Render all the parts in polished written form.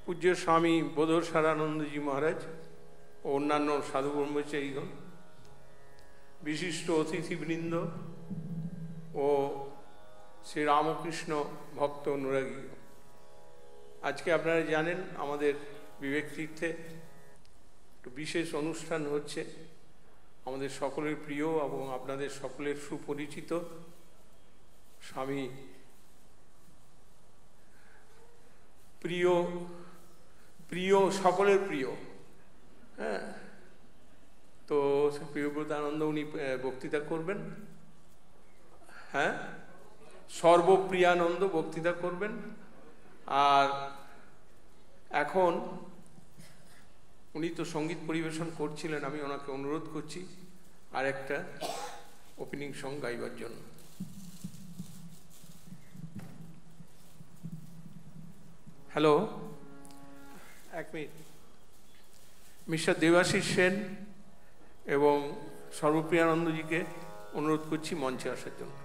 पूज्य स्वामी बोधोसारानंद जी महाराज और अन्यान्य साधु ब्रह्मचारीगण, विशिष्ट अतिथिवृंद और श्री रामकृष्ण भक्त अनुरागी, आज के আপনারা জানেন আমাদের বিবেক তীর্থে একটু বিশেষ অনুষ্ঠান হচ্ছে। আমাদের সকলের প্রিয় এবং আপনাদের সকলের সুপরিচিত স্বামী প্রিয় প্রিয় সকলের প্রিয়, হ্যাঁ, তো প্রিয়ব্রতানন্দ উনি বক্তৃতা করবেন। হ্যাঁ, সর্বপ্রিয়ানন্দ বক্তৃতা করবেন। আর এখন উনি তো সঙ্গীত পরিবেশন করছিলেন, আমি ওনাকে অনুরোধ করছি আর একটা ওপেনিং সং গাইবার জন্য। হ্যালো, এক মিনিট। মিস্টার দেবাশিস সেন এবং সর্বপ্রিয়ানন্দজিকে অনুরোধ করছি মঞ্চে আসার জন্য।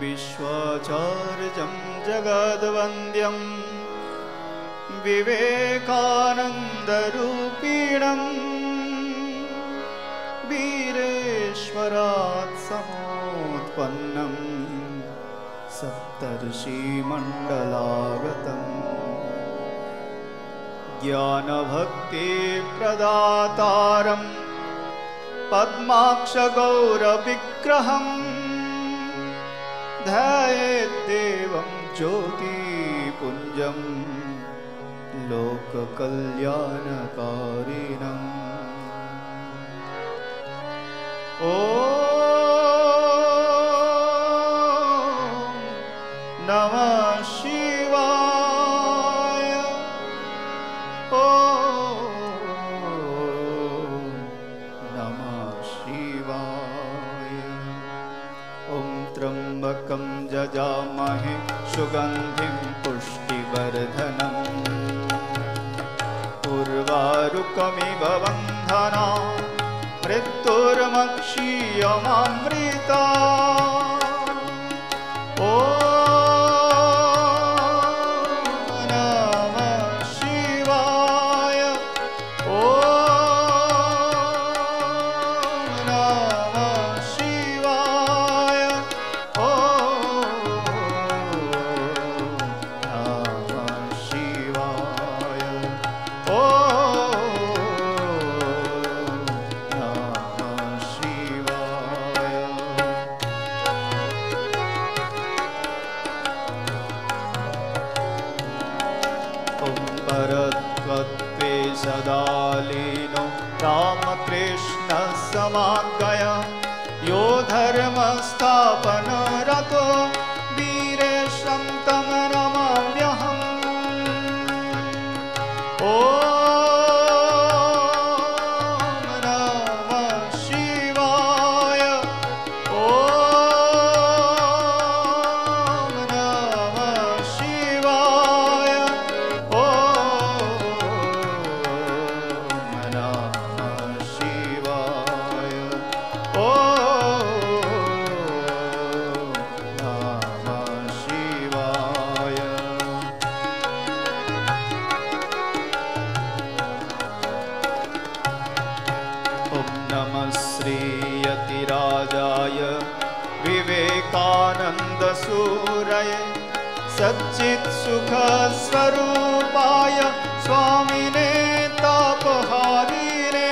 विश्वाचार्यं जगद्वन्द्यं विवेकानन्दरूपिणं वीरेश्वरात् समुत्पन्नं सप्तर्षिमण्डलागतं ज्ञानभक्तिप्रदातारं पद्माक्षगौरविग्रहम् ध्यायेद्देवं ज्योतिपुञ्जं लोककल्याणकारिणम्। ॐ नमः शिवाय। ॐ नमः शिवाय। ॐ त्र्यम्बकं जजामहे सुगन्धिं पुष्टिवर्धनम् उर्वारुकमिव बन्धनान् मृत्युर्मक्षीयमामृता। ॐ नमः शिवाय। ॐ नमः शिवाय। ॐ नमः शिवाय। ॐ परत्वत्वे सदा लीनो रामकृष्णसमागय यो धर्मस्थापनरतो वीरेशं तं नमाम्यहम्। श्रीयतिराजाय विवेकानन्दसूरये सच्चित्सुखस्वरूपाय स्वामिने तापहारिणे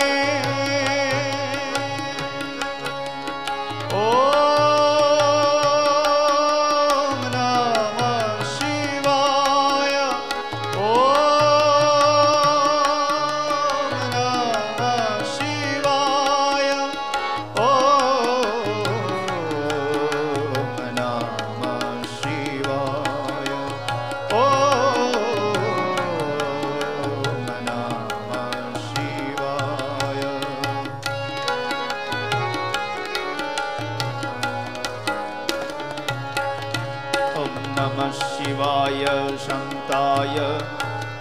शान्ताय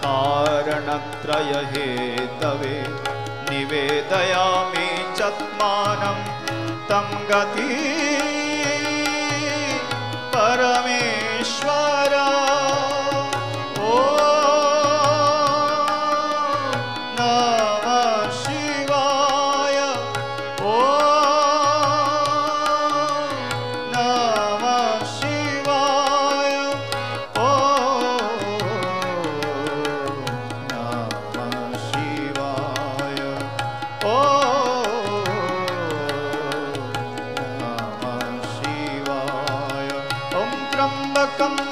कारणत्रय हेतवे निवेदयामि चत्मानं तं गति परमेश्वर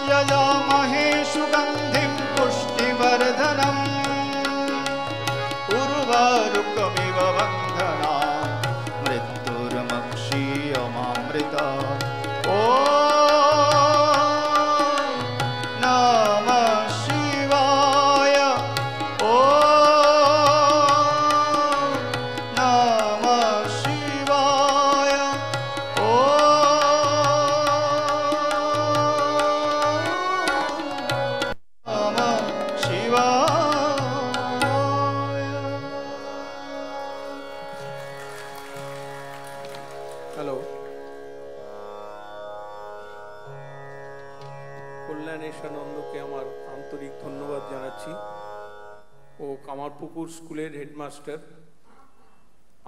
यजामहे सुगन्धिं पुष्टिवर्धनम् उर्वारुकमिव बन्धनान् मृत्युर्मक्षीयमामृता ॐ नमः शिवाय ॐ नमः शिवाय কামারপুকুর স্কুলের হেডমাস্টার।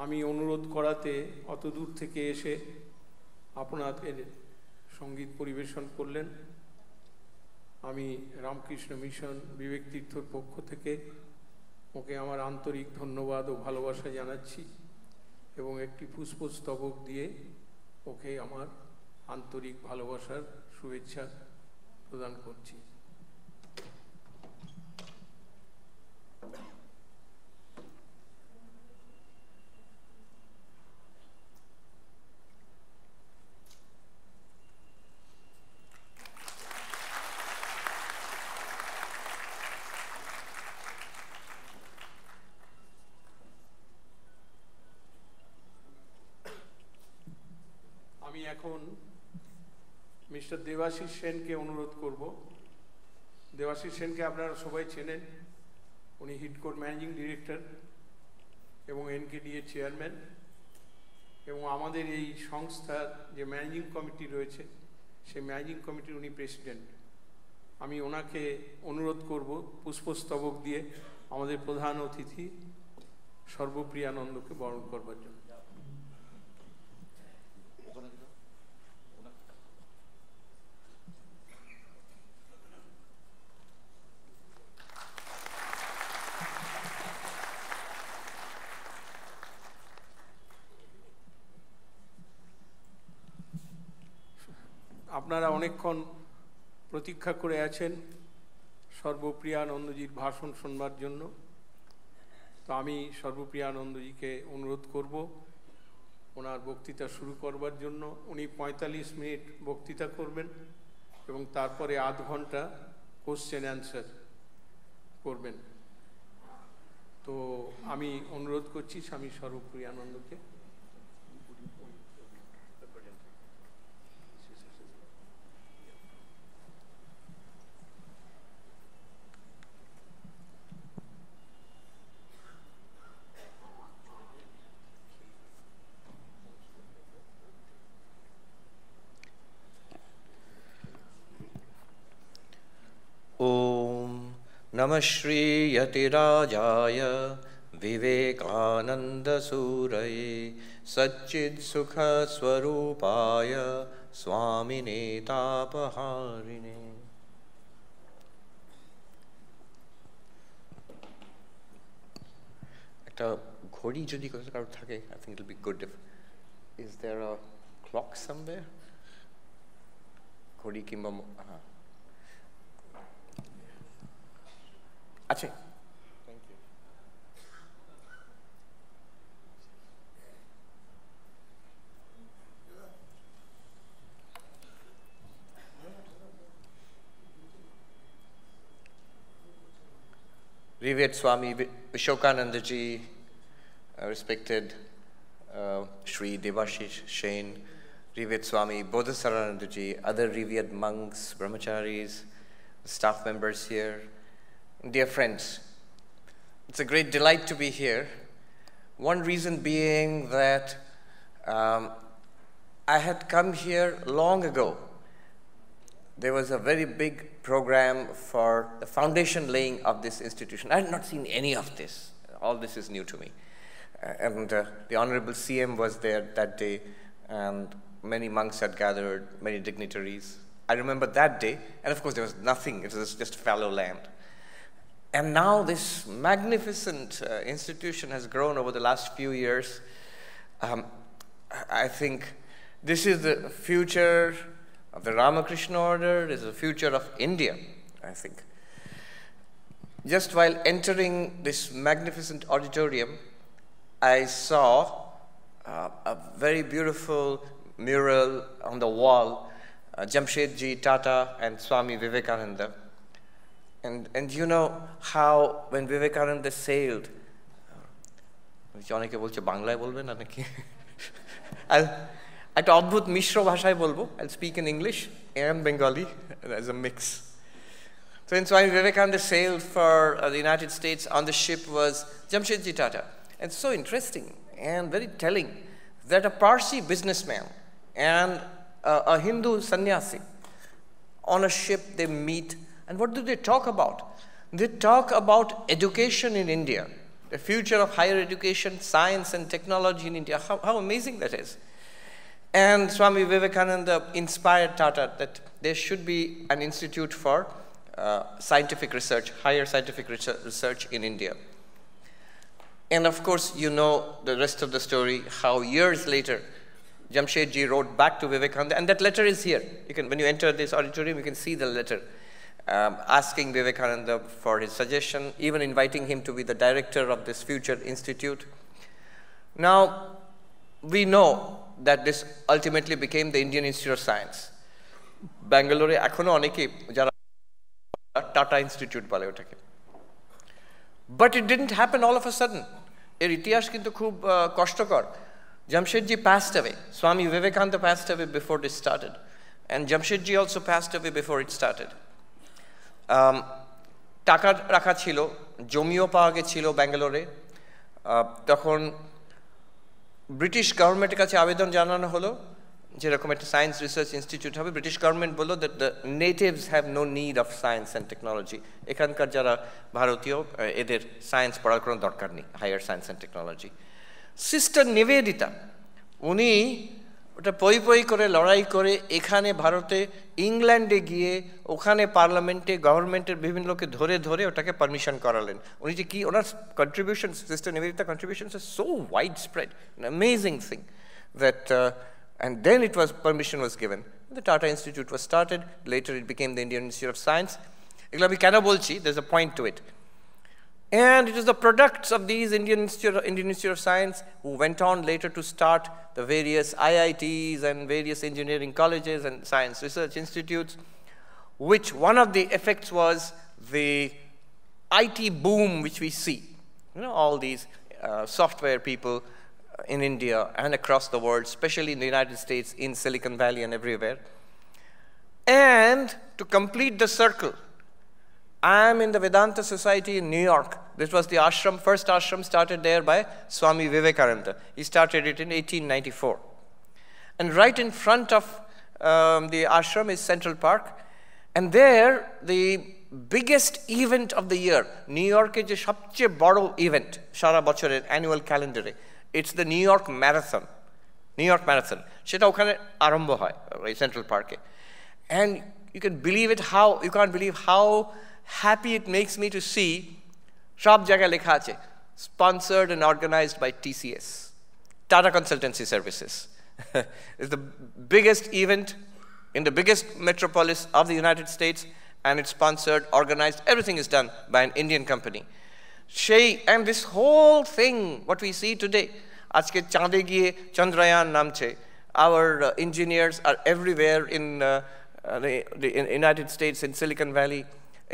আমি অনুরোধ করাতে অত দূর থেকে এসে আপনাদের সঙ্গীত পরিবেশন করলেন। আমি রামকৃষ্ণ মিশন বিবেক তীর্থর পক্ষ থেকে ওকে আমার আন্তরিক ধন্যবাদ ও ভালোবাসা জানাচ্ছি এবং একটি পুষ্পস্তবক দিয়ে ওকে আমার আন্তরিক ভালোবাসার শুভেচ্ছা প্রদান করছি। আমি এখন মিস্টার দেবাশিস সেনকে অনুরোধ করব। দেবাশিস সেনকে আপনারা সবাই চেনেন, উনি হিটকোর ম্যানেজিং ডিরেক্টর এবং এনকেডিএ চেয়ারম্যান এবং আমাদের এই সংস্থার যে ম্যানেজিং কমিটি রয়েছে সেই ম্যানেজিং কমিটির উনি প্রেসিডেন্ট। আমি ওনাকে অনুরোধ করব পুষ্পস্তবক দিয়ে আমাদের প্রধান অতিথি সর্বপ্রিয়ানন্দকে বরণ করবার জন্য। আপনারা অনেকক্ষণ প্রতীক্ষা করে আছেন সর্বপ্রিয়ানন্দজির ভাষণ শুনবার জন্য। তো আমি সর্বপ্রিয়ানন্দজিকে অনুরোধ করব ওনার বক্তৃতা শুরু করবার জন্য। উনি 45 মিনিট বক্তৃতা করবেন এবং তারপরে আধ ঘন্টা কোশ্চেন অ্যান্সার করবেন। তো আমি অনুরোধ করছি স্বামী সর্বপ্রিয়ানন্দকে। नमः Shri यतिराजाय Vivekananda Suraye Satchid Sukha Swarupaya Swamine Tapaharine. Ekta ghori jodi karo thake, I think it'll be good if. Is there a clock somewhere? Ghori kimba. Achhe. Thank you. Revered Swami Vishokananda ji, respected Sri Devashish Shain, revered Swami Bodhisattvananda ji, other revered monks, brahmacharis, staff members here, dear friends. It's a great delight to be here. One reason being that I had come here long ago. There was a very big program for the foundation laying of this institution. I had not seen any of this. All this is new to me. And the Honorable CM was there that day, and many monks had gathered, many dignitaries. I remember that day, and of course there was nothing. It was just fallow land. And now this magnificent institution has grown over the last few years. I think this is the future of the Ramakrishna order, this is the future of India, I think. Just while entering this magnificent auditorium, I saw a very beautiful mural on the wall, Jamshedji Tata and Swami Vivekananda. And you know how when Vivekananda sailed, I'll speak in English and Bengali as a mix. So when Swami Vivekananda sailed for the United States, on the ship was Jamshedji Tata. And it's so interesting and very telling that a Parsi businessman and a Hindu sannyasi on a ship, they meet. And what do they talk about? They talk about education in India, the future of higher education, science and technology in India. How amazing that is. And Swami Vivekananda inspired Tata that there should be an institute for scientific research, higher scientific research in India. And of course, you know the rest of the story, how years later, Jamshedji wrote back to Vivekananda, and that letter is here. When you enter this auditorium, you can see the letter. Asking Vivekananda for his suggestion, even inviting him to be the director of this future institute. Now, we know that this ultimately became the Indian Institute of Science. Bangalore ekhono oneke jara Tata Institute bole otake. But it didn't happen all of a sudden. Er itihash kintu khub koshtokor. Jamshedji passed away. Swami Vivekananda passed away before this started. And Jamshedji also passed away before it started. টাকা রাখা ছিল, জমিও পাওয়া গেছিল ব্যাঙ্গালোরে। তখন British গভর্নমেন্টের কাছে আবেদন জানানো হলো যেরকম একটা সায়েন্স রিসার্চ ইনস্টিটিউট হবে। ব্রিটিশ গভর্নমেন্ট বলল that the natives have no need of science and technology, এখানকার যারা ভারতীয় এদের সায়েন্স পড়ার কোনো দরকার নেই, higher science and technology. Sister Nivedita উনি ওটা পই করে লড়াই করে এখানে ভারতে ইংল্যান্ডে গিয়ে ওখানে পার্লামেন্টে গভর্নমেন্টের বিভিন্ন লোককে ধরে ধরে ওটাকে পারমিশন করালেন। উনি যে কি ওনার contribution, sister Nivedita contributions are so wide spread, an amazing thing that and then it was permission was given. The Tata Institute was started, later it became the Indian Institute of Science. এগুলো আমি কেন বলছি, there's a point to it. And it is the products of these Indian Institute of Science who went on later to start the various IITs and various engineering colleges and science research institutes, which one of the effects was the IT boom which we see. You know, all these software people in India and across the world, especially in the United States, in Silicon Valley and everywhere. And to complete the circle, I am in the Vedanta Society in New York. This was the ashram, first ashram started there by Swami Vivekananda. He started it in 1894. And right in front of the ashram is Central Park. And there, the biggest event of the year, New York is a sabche boro event, Shara bochorer annual calendar. It's the New York Marathon. New York Marathon. Sheta okhane arambho hoy, Central Park. And you can't believe how happy it makes me to see সব জায়গায় লেখা আছে sponsored and organized by TCS, Tata Consultancy Services. It's the biggest event in the biggest metropolis of the United States, and it's sponsored, organized, everything is done by an Indian company. And this whole thing, what we see today, আজকে চাঁদে গিয়ে চন্দ্রয়ান নামছে, our engineers are everywhere in the United States, in Silicon Valley.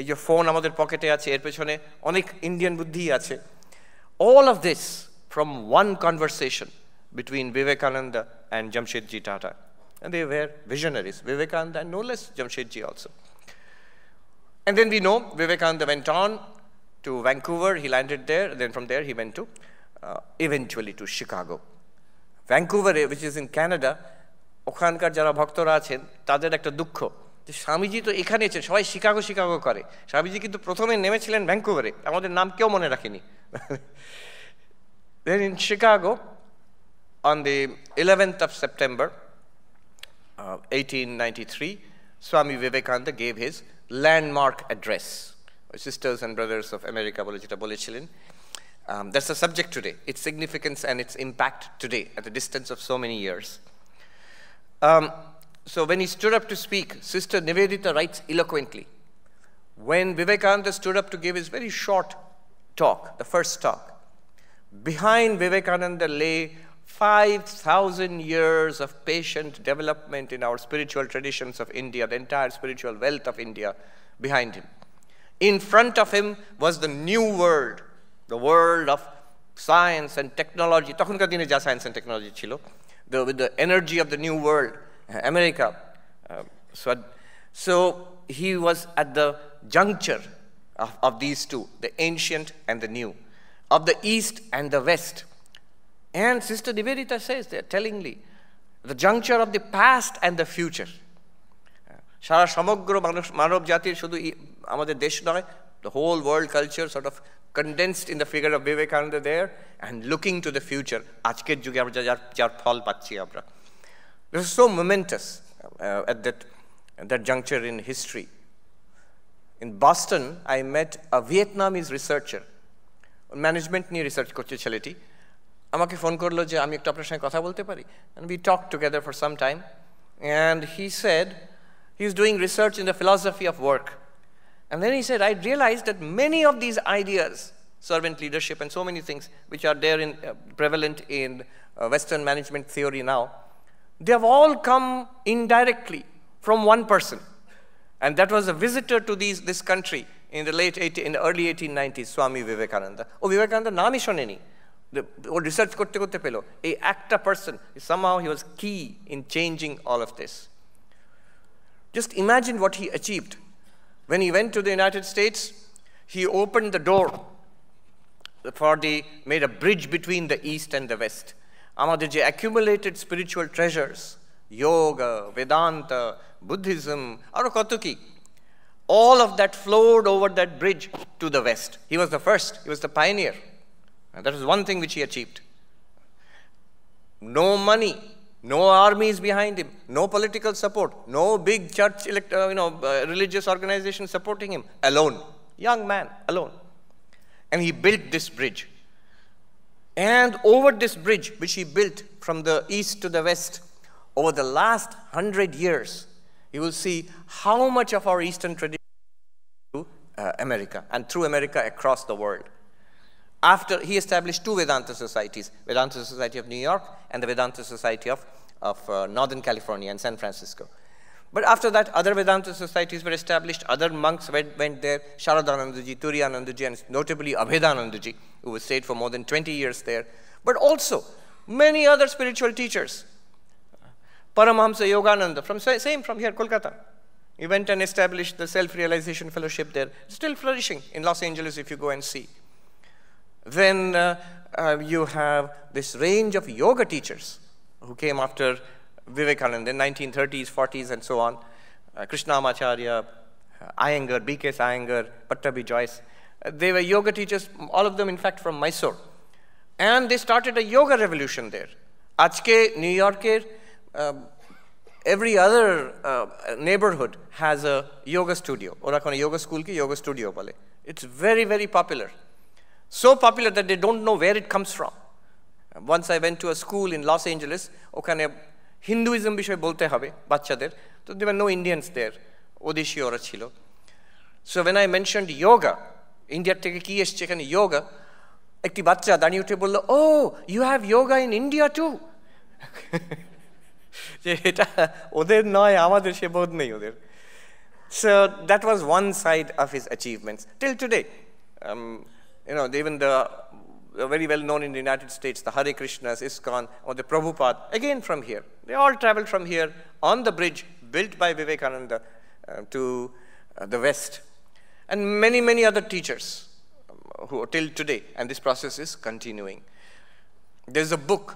এই যে phone আমাদের পকেটে আছে, এর পেছনে অনেক ইন্ডিয়ান বুদ্ধি আছে. All of this from one conversation between Vivekananda and Jamshedji Tata. And they were visionaries, Vivekananda and no less Jamshedji also. And then we know Vivekananda went on to Vancouver, he landed there, then from there he went to, eventually to Chicago. Vancouver, which is in Canada, ওখানকার যারা ভক্তরা আছেন তাদের একটা দুঃখ যে স্বামীজি তো এখানে আছেন, সবাই শিকাগো করে, স্বামীজি কিন্তু প্রথমে নেমেছিলেন ভ্যাঙ্কুভারে, আমাদের নাম কেউ মনে রাখেনি. Then in Chicago, on the 11th of September, 1893, Swami Vivekananda gave his landmark address. Sisters and Brothers of America বলে যেটা বলেছিলেন. That's the subject today, its significance and its impact today at the distance of so many years. So when he stood up to speak, Sister Nivedita writes eloquently. When Vivekananda stood up to give his very short talk, the first talk, behind Vivekananda lay 5,000 years of patient development in our spiritual traditions of India, the entire spiritual wealth of India behind him. In front of him was the new world, the world of science and technology. তখনকার দিনে যা science and technology ছিল, with the energy of the new world, America. So he was at the juncture of these two, the ancient and the new, of the East and the West. And Sister Nivedita says there tellingly, the juncture of the past and the future. সারা সমগ্র মানব জাতির শুধু আমাদের দেশ নয়, the whole world culture sort of condensed in the figure of Vivekananda there, and looking to the future. আজকের যুগে আমরা যার ফল পাচ্ছি আমরা. This is so momentous at that juncture in history. In Boston, I met a Vietnamese researcher. Management নিয়ে research করছে ছেলেটি. আমাকে ফোন করলো যে আমি একটু আপনার সঙ্গে কথা বলতে পারি. And we talked together for some time. And he said he's doing research in the philosophy of work. And then he said, I realized that many of these ideas, servant leadership and so many things which are there prevalent in Western management theory now, they have all come indirectly from one person. And that was a visitor to this country in the early 1890s, Swami Vivekananda. Vivekananda নামই শোনেনি, ও research করতে করতে পেল এই একটা person, somehow he was key in changing all of this. Just imagine what he achieved. When he went to the United States, he opened the door made a bridge between the East and the West. আমাদের যে accumulated spiritual treasures, yoga, Vedanta, Buddhism, আরো কত কি, all of that flowed over that bridge to the West. He was the first, he was the pioneer. And that was one thing which he achieved. No money, no armies behind him, no political support, no big church, religious organization supporting him. Alone, young man, alone. And he built this bridge. And over this bridge, which he built from the east to the west, over the last 100 years, you will see how much of our Eastern tradition to America, and through America across the world. After he established two Vedanta societies, Vedanta Society of New York and the Vedanta Society of Northern California and San Francisco. But after that, other Vedanta societies were established, other monks went there, Sharadanandaji, Turiyanandaji, and notably Abhedanandaji, who stayed for more than 20 years there. But also, many other spiritual teachers. Paramahamsa Yogananda, from here, Kolkata. He went and established the Self-Realization Fellowship there, still flourishing in Los Angeles if you go and see. Then you have this range of yoga teachers who came after Vivekananda in 1930s, 40s, and so on. Krishnamacharya, Iyengar, B.K. Iyengar, Pattabhi Joyce. They were yoga teachers, all of them in fact from Mysore. And they started a yoga revolution there. Ajke, New Yorker, every other neighborhood has a yoga studio. Ora kone yoga school ki yoga studio bole. It's very, very popular. So popular that they don't know where it comes from. Once I went to a school in Los Angeles, okhane Hinduism bishoy bolte hobe, bachchader. So there were no Indians there. Odishi ora chilo. So when I mentioned yoga, India থেকে কি এসছে এখানে yoga, একটি বাচ্চা দাঁড়িয়ে উঠে বলল, "Oh, you have yoga in India too?" যে এটা ওদের নয়, আমাদের সে বোধ নেই ওদের। So that was one side of his achievements. Till today, even the very well known in the United States, the Hare Krishnas, ISKCON, or the Prabhupada, again from here. They all traveled from here on the bridge built by Vivekananda to the West. And many, many other teachers who till today, and this process is continuing. There's a book,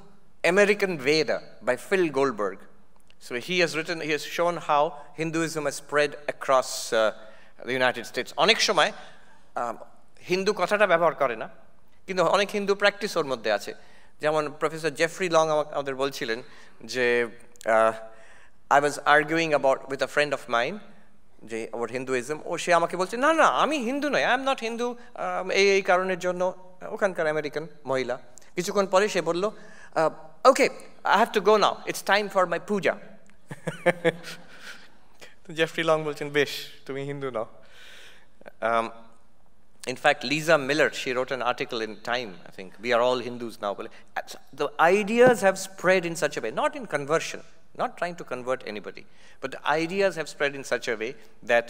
American Veda, by Phil Goldberg. So he has shown how Hinduism has spread across the United States. অনেক সময় হিন্দু কথাটা ব্যবহার করে না, কিন্তু অনেক Hindu practice ওর মধ্যে আছে। যেমন প্রফেসর জেফরি লং আমাদের বলছিলেন যে I was arguing with a friend of mine যে about Hinduism, ও সে আমাকে বলছে, না না আমি হিন্দু নই, আই এম নট হিন্দু, এই কারণের জন্য। ওখানকার আমেরিকান মহিলা। কিছুক্ষণ পরে সে বলল, okay I have to go now, it's time for my puja. তো জেফরি লং বলছেন, বেশ তুমি হিন্দু নাও। In fact, Lisa Miller, she wrote an article in Time, I think, we are all Hindus now. The ideas have spread in such a way, not in conversion, not trying to convert anybody, but the ideas have spread in such a way that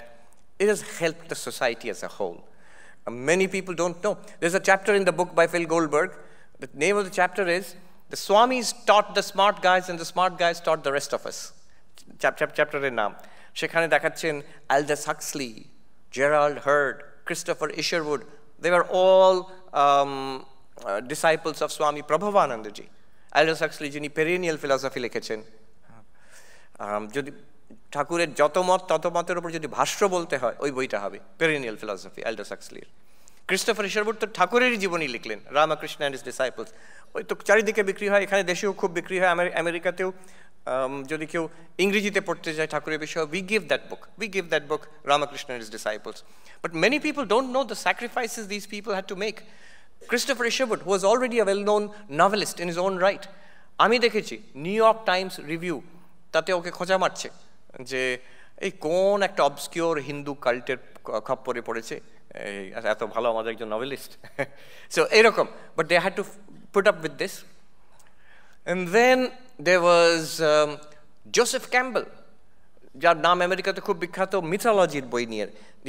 it has helped the society as a whole. Many people don't know. There's a chapter in the book by Phil Goldberg. The name of the chapter is, The Swamis Taught the Smart Guys and the Smart Guys Taught the Rest of Us. Chapter in naam. Shekhane dekhachen Aldous Huxley, Gerald Heard, Christopher Isherwood, they were all disciples of Swami Prabhavanandaji. Aldous Huxley jini perennial philosophy লিখেছেন। যদি ঠাকুরের যত মত তত মতের উপর যদি ভাষ্য বলতে হয়, ওই বইটা হবে পেরেনিয়াল ফিলসফি অ্যালডাস হাক্সলির। ক্রিস্টোফার ইশারউড তো ঠাকুরেরই জীবনী লিখলেন, রামকৃষ্ণ অ্যান্ড হিজ ডিসাইপলস। ওই তো চারিদিকে বিক্রি হয়, এখানে দেশেও খুব বিক্রি হয়, আমেরিকাতেও। যদি কেউ ইংরেজিতে পড়তে চায় ঠাকুরের বিষয়ে, we give that book Ramakrishna and his disciples. But many people don't know the sacrifices these people had to make. Christopher Isherwood, who was already a well-known novelist in his own right, আমি দেখেছি new York Times review, তাতে ওকে খোঁজা মারছে যে এই কোন একটা obscure Hindu কাল্টের খপ্পরে পড়েছে, এত ভালো আমাদের একজন নভেলিস্ট। সো এরকম, but they had to put up with this. And then there was Joseph Campbell, যার নাম আমেরিকাতে খুব বিখ্যাত মিথোলজির বই নিয়ে।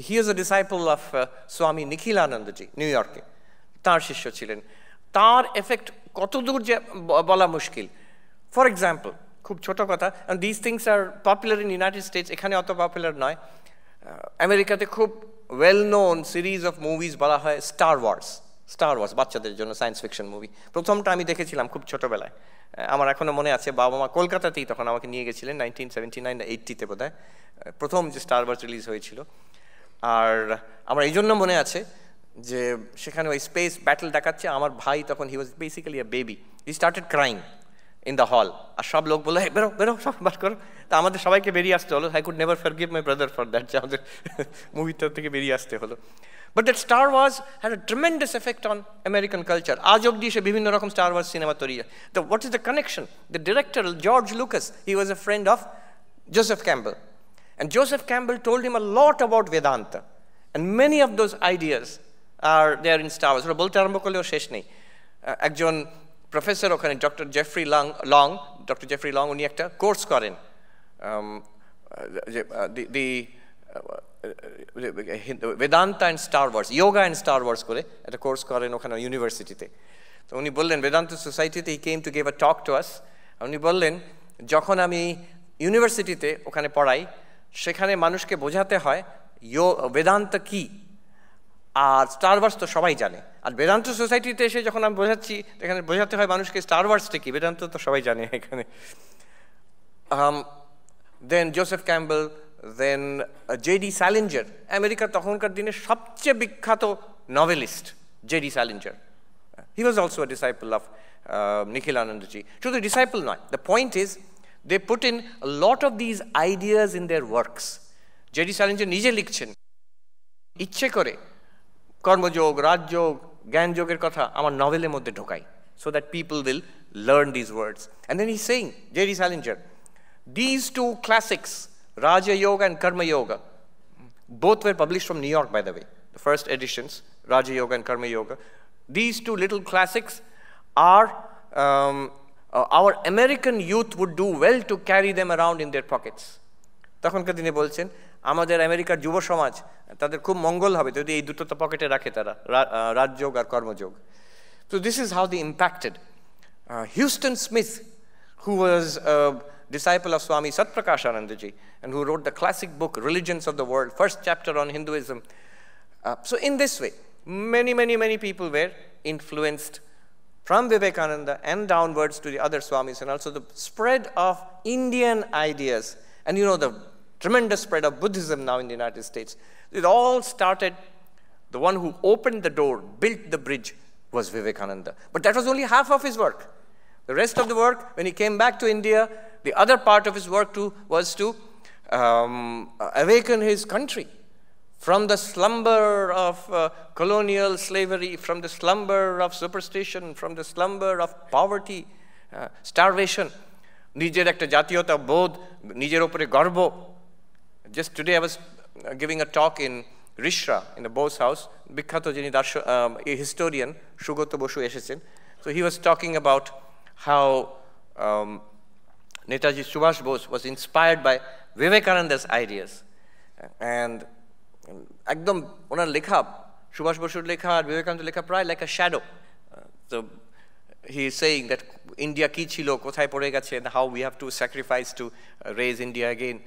He is a disciple of স্বামী নিখিলানন্দজি, নিউ ইয়র্কে তাঁর শিষ্য ছিলেন। তার এফেক্ট কতদূর যে বলা মুশকিল। ফর এক্সাম্পল, খুব ছোট কথা, and these things are popular in United States, এখানে অত পপুলার নয়। আমেরিকাতে খুব well known series of movies বলা হয় স্টার ওয়ার্স, বাচ্চাদের জন্য সায়েন্স ফিকশন মুভি। প্রথমটা আমি দেখেছিলাম খুব ছোটবেলায়, আমার এখনো মনে আছে। বাবা মা কলকাতাতেই তখন আমাকে নিয়ে গেছিলেন 1979 না 80-তে বোধহয় প্রথম যে স্টার ওয়ার্স রিলিজ হয়েছিল। আর আমার এই জন্য মনে আছে যে সেখানে ওই স্পেস ব্যাটল দেখাচ্ছে, আমার ভাই তখন he was basically a baby, he started crying in the hall. আর সব লোক বললো, বেরো বেরো সব বার করো। তা আমাদের সবাইকে বেরিয়ে আসতে হলো। I could never forgive my brother for that, যে আমাদের মুভিটা থেকে বেরিয়ে আসতে হলো। But that Star Wars had a tremendous effect on American culture. আজ অবধি সে বিভিন্ন রকম Star Wars সিনেমা তৈরি হয়। What is the connection? The director, George Lucas, he was a friend of Joseph Campbell. And Joseph Campbell told him a lot about Vedanta. And many of those ideas are there in Star Wars. ওরা বলতে আরম্ভ করলেও শেষ নেই। একজন professor ওখানে, doctor Jeffrey long, উনি একটা কোর্স করেন, Vedanta and star wars, yoga and star wars করে একটা কোর্স করেন ওখানে ইউনিভার্সিটিতে। তো উনি বললেন, বেদান্ত সোসাইটিতে he came to give a talk to us. উনি বললেন, যখন আমি ইউনিভার্সিটিতে ওখানে পড়াই, সেখানে মানুষকে বোঝাতে হয় বেদান্ত কি, আর স্টার ওয়ার্স তো সবাই জানে। আর বেদান্ত সোসাইটিতে এসে যখন আমি বোঝাচ্ছি, এখানে বোঝাতে হয় মানুষকে স্টার ওয়ার্সটা কি, বেদান্ত তো সবাই জানে এখানে। Then Joseph Campbell then J.D. Salinger, আমেরিকার তখনকার দিনে সবচেয়ে বিখ্যাত novelist, J.D. Salinger. He was also a disciple of Nikhilanandaji. শুধু disciple নয়. The point is, they put in a lot of these ideas in their works. J.D. Salinger নিজে লিখছেন, ইচ্ছে করে কর্মযোগ, রাজযোগ, জ্ঞানযোগের কথা আমার নভেলের মধ্যে ঢোকাই, so that people will learn these words. And then he's saying, J.D. Salinger, these two classics, Raja Yoga and Karma Yoga, both were published from New York, by the way, the first editions, Raja Yoga and Karma Yoga. These two little classics are, our American youth would do well to carry them around in their pockets. তখনকার দিনে বলছেন, আমাদের আমেরিকার যুব সমাজ তাদের খুব মঙ্গল হবে যদি এই দুটো পকেটে রাখে তারা, রাজযোগ আর কর্মযোগ. So this is how they impacted. Houston Smith, who was a disciple of Swami Satprakashanandaji and who wrote the classic book Religions of the World, first chapter on Hinduism. So in this way, many people were influenced from Vivekananda and downwards to the other Swamis, and also the spread of Indian ideas. And you know the tremendous spread of Buddhism now in the United States. It all started, the one who opened the door, built the bridge, was Vivekananda. But that was only half of his work. The rest of the work, when he came back to India, the other part of his work too was to awaken his country from the slumber of colonial slavery, from the slumber of superstition, from the slumber of poverty, starvation. নিজের একটা জাতীয়তা বোধ, নিজের উপরে গর্ব. Just today I was giving a talk in Rishra, in the Bose house. বিখ্যাত যিনি historian, Sugata Bosu এসেছেন. So he was talking about how Netaji Subhash Bose was inspired by Vivekananda's ideas. And একদম ওনার লেখা, সুভাষ বসুর লেখা আর বিবেকানন্দের লেখা প্রায় like a shadow. So he is saying that India কি ছিল, কোথায় পড়ে গেছে, and how we have to sacrifice to raise India again.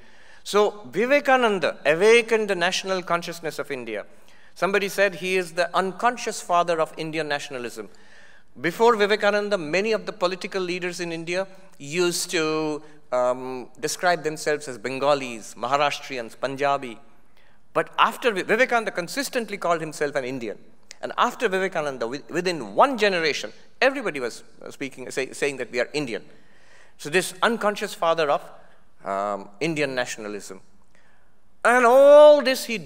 So Vivekananda awakened the national consciousness of India. Somebody said he is the unconscious father of Indian nationalism. Before Vivekananda, many of the political leaders in India used to describe themselves as Bengalis, Maharashtrians, Punjabi. But after Vivekananda consistently called himself an Indian. And after Vivekananda, within one generation, everybody was saying that we are Indian. So this unconscious father of Indian nationalism. And all this he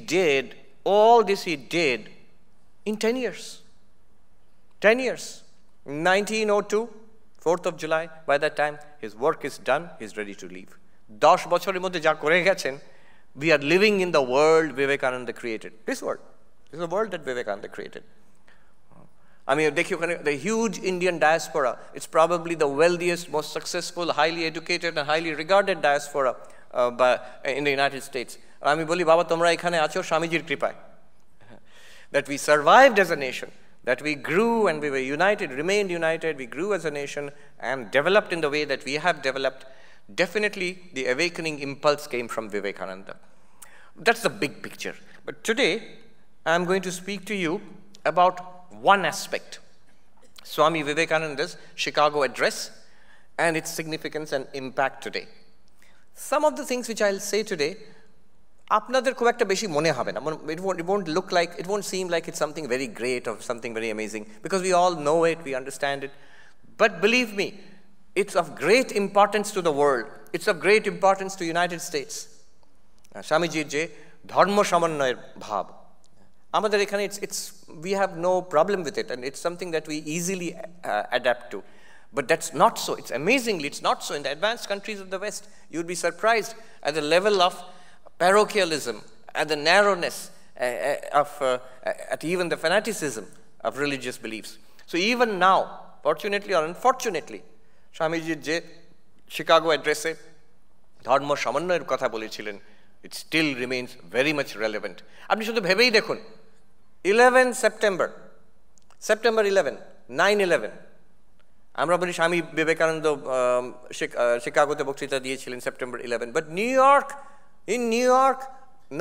did in 10 years. 10 years. 1902, 4th of July, by that time, his work is done, he's ready to leave. 10 বছরের মধ্যে যা করে গেছেন, we are living in the world Vivekananda created. This world. This is the world that Vivekananda created. I mean, the huge Indian diaspora, it's probably the wealthiest, most successful, highly educated and highly regarded diaspora in the United States. আমি বলি, বাবা তোমরা এখানে আছো স্বামীজির কৃপায়. That we survived as a nation, that we grew and we were united, remained united, we grew as a nation and developed in the way that we have developed. Definitely the awakening impulse came from Vivekananda. That's the big picture. But today, I'm going to speak to you about one aspect, Swami Vivekananda's Chicago address and its significance and impact today. Some of the things which I'll say today, আপনাদের খুব একটা বেশি মনে হবে না. It won't seem like it's something very great or something very amazing, because we all know it, we understand it. But believe me, it's of great importance to the world. It's of great importance to United States. স্বামীজির যে ধর্ম সমন্বয়ের ভাব, আমাদের এখানে we have no problem with it, and it's something that we easily adapt to. But that's not so. It's not so. In the advanced countries of the West, you'd be surprised at the level of parochialism, at the narrowness, at even the fanaticism of religious beliefs. So even now, fortunately or unfortunately, স্বামীজির যে Chicago অ্যাড্রেসে ধর্ম সমন্বয়ের কথা বলেছিলেন, it still remains very much relevant. আপনি শুধু ভেবেই দেখুন, 11 September 11, 9/11, আমরা বলি স্বামী বিবেকানন্দ শিকাগোতে বক্তৃতা দিয়েছিলেন September 11, but in New York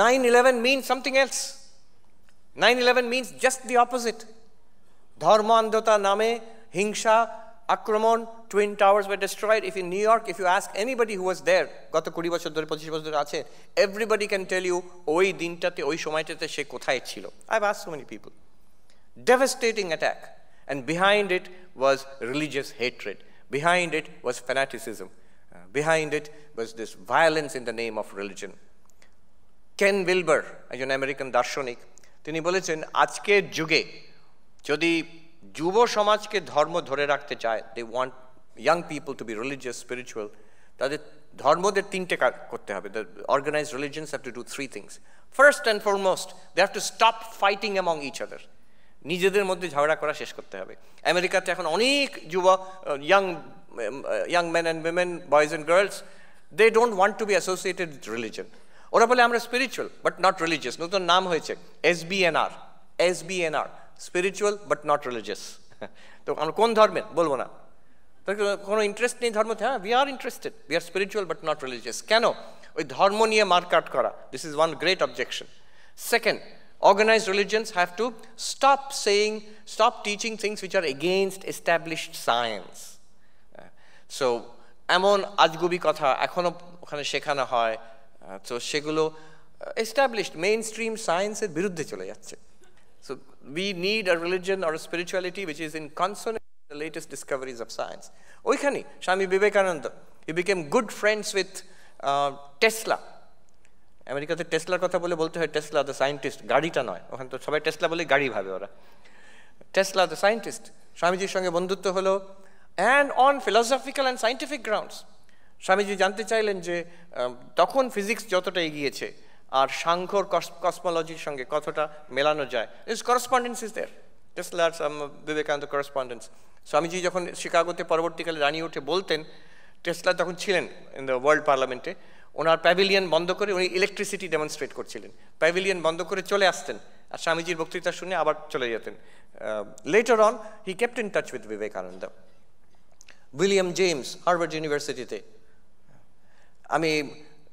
9/11 means something else. 9/11 means just the opposite. ধর্মান্ধতা নামে হিংসা আক্রমণ, twin towers were destroyed. If in New York, if you ask anybody who was there, গত 20 বছর ধরে 25 বছর ধরে আছে, everybody can tell you ওই দিনটাতে ওই সময়টাতে সে কোথায় ছিল. I've asked so many people. Devastating attack, and behind it was religious hatred. Behind it was fanaticism. Behind it was this violence in the name of religion. Ken Wilber, একজন American দার্শনিক, তিনি বলেছেন আজকের যুগে যদি যুব সমাজকে ধর্ম ধরে রাখতে চায়, they want young people to be religious, spiritual, তাদের ধর্মদের তিনটে কাজ করতে হবে. The organized religions have to do three things. First and foremost, they have to stop fighting among each other. নিজেদের মধ্যে ঝগড়া করা শেষ করতে হবে. আমেরিকাতে এখন অনেক যুব young men and women, boys and girls, they don't want to be associated with religion. ওরা বলে আমরা স্পিরিচুয়াল বাট নট রিলিজিয়াস. নতুন নাম হয়েছে SBNR, spiritual but not religious. তো আমরা কোন ধর্মের বলবো না, কোনো ইন্টারেস্ট নেই ধর্মতে. হ্যাঁ, we are interested, we are spiritual but not religious. কেন? ওই ধর্ম নিয়ে মারকাট করা. This is one great objection. Second, organized religions have to stop teaching things which are against established science. So এমন আজগুবি কথা এখনো ওখানে শেখানো হয়, তো সেগুলো established mainstream সায়েন্সের বিরুদ্ধে চলে যাচ্ছে. So we need a religion or a spirituality which is in consonance with the latest discoveries of science. ওইখানে Swami Vivekananda, he became good friends with Tesla. আমেরিকাতে টেসলার কথা বলতে হয় টেসলা দ্য সায়েন্টিস্ট, গাড়িটা নয়. ওখানে তো সবাই টেসলা বলে গাড়ি ভাবে ওরা. টেসলা দ্য সায়েন্টিস্ট, স্বামীজির সঙ্গে বন্ধুত্ব হলো, and on philosophical and scientific grounds. Swamiji জানতে চাইলেন যে তখন ফিজিক্স যতটা এগিয়েছে আর সাংখ্যর কসমোলজির সঙ্গে কতটা মেলানো যায়. This correspondence is there, Tesla আর বিবেকানন্দ করসপন্ডেন্স. স্বামীজি যখন শিকাগোতে পরবর্তীকালে দাঁড়িয়ে উঠে বলতেন, টেসলা তখন ছিলেন ইন দ্য ওয়ার্ল্ড পার্লামেন্টে, ওনার প্যাভিলিয়ন বন্ধ করে উনি ইলেকট্রিসিটি ডেমনস্ট্রেট করছিলেন, প্যাভিলিয়ন বন্ধ করে চলে আসতেন আর স্বামীজির বক্তৃতা শুনে আবার চলে যেতেন. Letter on he kept in touch with Vivekananda. William James Harvard ইউনিভার্সিটিতে, আমি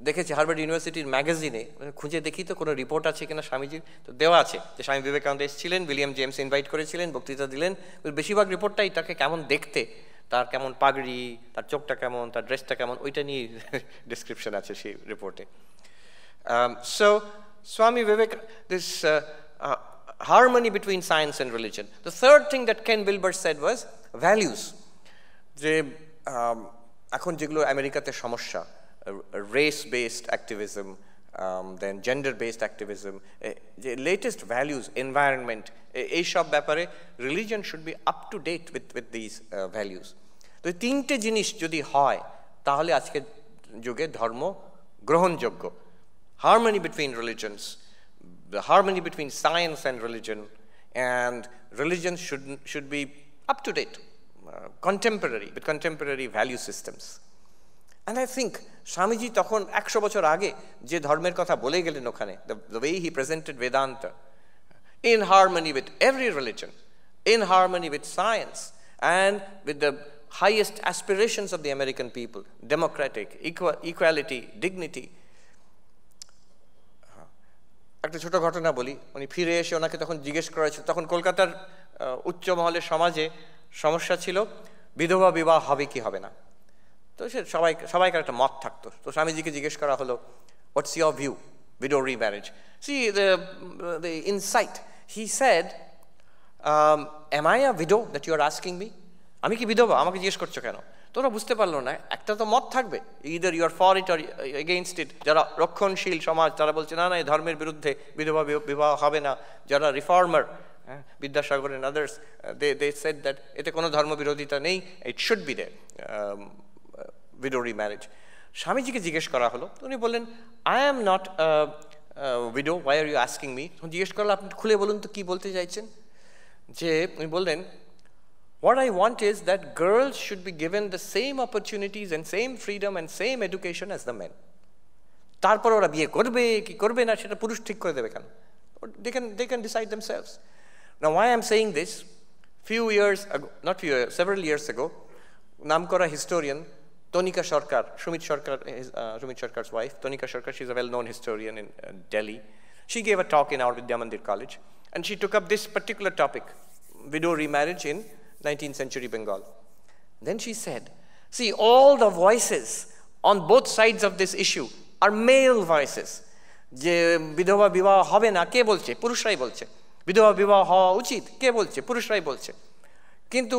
দেখেছি হার্ভার্ড ইউনিভার্সিটির ম্যাগাজিনে খুঁজে দেখি তো কোনো রিপোর্ট আছে কিনা স্বামীজির, তো দেওয়া আছে যে স্বামী বিবেকানন্দ এসেছিলেন, উইলিয়াম জেমস ইনভাইট করেছিলেন, বক্তৃতা দিলেন. বেশিরভাগ রিপোর্টটাই তাকে কেমন দেখতে, তার কেমন পাগড়ি, তার চোখটা কেমন, তার ড্রেসটা কেমন, ওইটা নিয়ে ডিসক্রিপশন আছে সেই রিপোর্টে. So Swami Vivek, this harmony between science and religion. The third thing that Ken Wilber said was values. যে এখন যেগুলো আমেরিকাতে সমস্যা, race-based activism, then gender-based activism, যে latest values, environment, এইসব ব্যাপারে religion should be up to date with these values. তো তিনটে জিনিস যদি হয় তাহলে আজকের যুগে ধর্ম গ্রহণযোগ্য. Harmony between religions, the harmony between science and religion, and religion should be up to date, contemporary, with contemporary value systems. And I think Swamiji তখন 100 বছর আগে যে ধর্মের কথা বলে গেলেন ওখানে, the way he presented Vedanta, in harmony with every religion, in harmony with science, and with the highest aspirations of the American people, democratic, equality, dignity. একটা ছোট ঘটনা বলি. উনি ফিরে এসে ওনাকে তখন জিজ্ঞেস করা হয়েছিল, তখন কলকাতার উচ্চ মহলের সমাজে সমস্যা ছিল বিধবা বিবাহ হবে কি হবে না. তো সে সবাইকার একটা মত থাকতো. তো স্বামীজিকে জিজ্ঞেস করা হলো, what's your view widow remarriage? See the insight. He said, am I a widow that you are asking me? আমি কি বিধবা, আমাকে জিজ্ঞেস করছো কেন? তোরা বুঝতে পারলো না, একটা তো মত থাকবে, either you are for it or against it. যারা রক্ষণশীল সমাজ তারা বলছে না না এই ধর্মের বিরুদ্ধে, বিধবা বিবাহ হবে না. যারা reformer, Vidyasagar and others, they said that এতে কোনো ধর্ম বিরোধিতা নেই, it should be there, widow remarriage. স্বামীজিকে জিজ্ঞেস করা হলো, উনি বললেন, I am not a widow, why are you asking me? জিজ্ঞেস করলো, আপনি খুলে বলুন তো কি বলতে চাইছেন. যে উনি বললেন, what I want is that girls should be given the same opportunities and same freedom and same education as the men. তারপর ওরা বিয়ে করবে কি করবে না সেটা পুরুষ ঠিক করে দেবে কেন? They can decide themselves. Now why I'm saying this, several years ago, namkora historian Tonika Sarkar, Shumit Sarkar's wife, Tonika Sarkar, she's a well-known historian in Delhi. She gave a talk in our Vidya Mandir College, and she took up this particular topic, widow remarriage in 19th century Bengal. Then she said, see, all the voices on both sides of this issue are male voices. যে বিধবা বিবাহ হবে না কে বলছে? পুরুষরাই বলছে। বিধবা বিবাহ হওয়া উচিত কে বলছে? পুরুষরাই বলছে। কিন্তু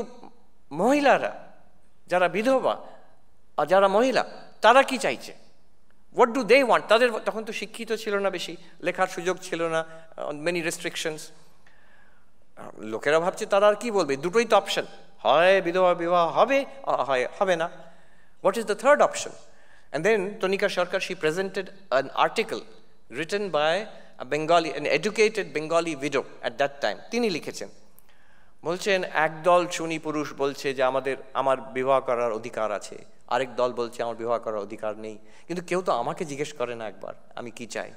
মহিলারা যারা বিধবা আর যারা মহিলা তারা কি চাইছে? What do they want? তাদের তখন তো শিক্ষিত ছিল না, বেশি লেখার সুযোগ ছিল না, মেনি রেস্ট্রিকশনস। লোকেরা ভাবছে তারা আর কি বলবে, দুটোই তো অপশন, হয় বিধবা বিবাহ হবে, হয় হবে না। What is the third option? And then Tonika Sarkar, she presented an article written by a Bengali, an educated Bengali widow at that time. তিনি লিখেছেন, বলছেন একদল শুনি পুরুষ বলছে যে আমার বিবাহ করার অধিকার আছে, আরেক দল বলছে আমার বিবাহ করার অধিকার নেই, কিন্তু কেউ তো আমাকে জিজ্ঞেস করে না একবার আমি কি চাই।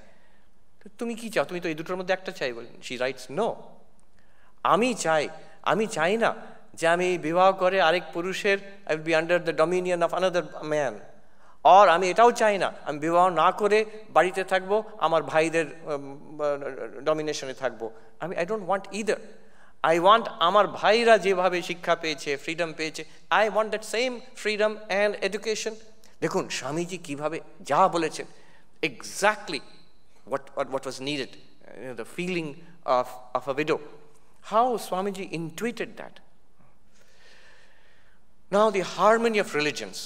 তুমি কি চাও? তুমি তো এই দুটোর মধ্যে একটা চাই বলেন। She writes, no, আমি চাই না যে আমি বিবাহ করে আরেক পুরুষের I will be under the dominion of another man, আর আমি এটাও চাই না আমি বিবাহ না করে বাড়িতে থাকবো, আমার ভাইদের ডমিনেশনে থাকবো। I don't want either. I want আমার ভাইরা যেভাবে শিক্ষা পেয়েছে, ফ্রিডম পেয়েছে, I want that same freedom and education. দেখুন স্বামীজি কিভাবে যা বলেছেন, exactly what was needed, the feeling of a widow. How Swamiji intuited that. Now the harmony of religions,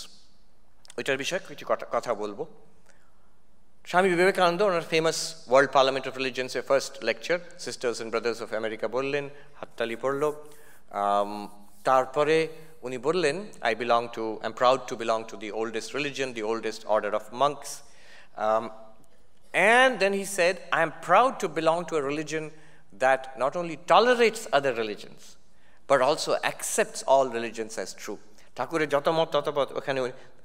ওইটার বিষয়ে কিছু কথা বলবো। স্বামী বিবেকানন্দ ওনার famous world parliament of religions এর first lecture sisters and brothers of America বললেন, হাততালি পড়ল। তারপরে উনি বললেন, I am proud to belong to the oldest religion, the oldest order of monks, and then he said, I am proud to belong to a religion that not only tolerates other religions but also accepts all religions as true. ঠাকুরের যত মত তত মত, ওখানে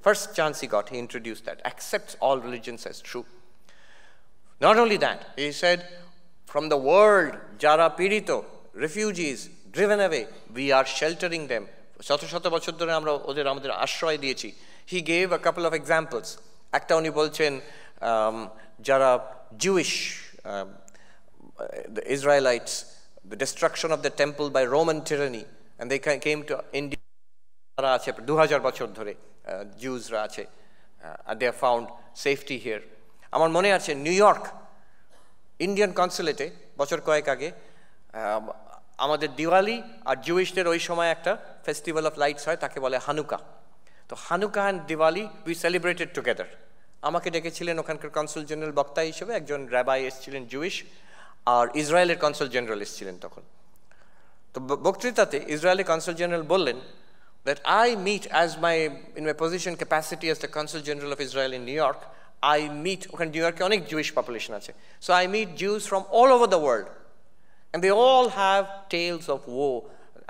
first chance he got, he introduced that, accepts all religions as true. Not only that, he said, from the world, jara pirito, refugees, driven away, we are sheltering them. শত শত বছর ধরে আমরা আমাদের আশ্রয় দিয়েছি। He gave a couple of examples. একটা উনি বলছেন, যারা Jewish, the Israelites, the destruction of the temple by Roman tyranny, and they came to India, তারা আছে 2000 বছর ধরে জিউসরা আছে, they have found safety here. আমার মনে আছে নিউ ইয়র্ক ইন্ডিয়ান কনসুলেটে বছর কয়েক আগে আমাদের দিওয়ালি আর জুইশদের ওই সময় একটা ফেস্টিভ্যাল অফ লাইটস হয়, তাকে বলে হানুকা। তো Hanukkah and Diwali we celebrated together. আমাকে ডেকেছিলেন ওখানকার কনসুল জেনারেল বক্তা হিসেবে, একজন র্যাবাই এসেছিলেন জুইশ, আর ইসরায়েলের কনসুল জেনারেল এসেছিলেন তখন। তো বক্তৃতাতে ইসরায়েলের কনসুল জেনারেল বললেন that I meet in my position capacity as the Consul General of Israel in New York, I meet, ওখানে নিউ ইয়র্কে অনেক Jewish population আছে, so I meet Jews from all over the world and they all have tales of woe.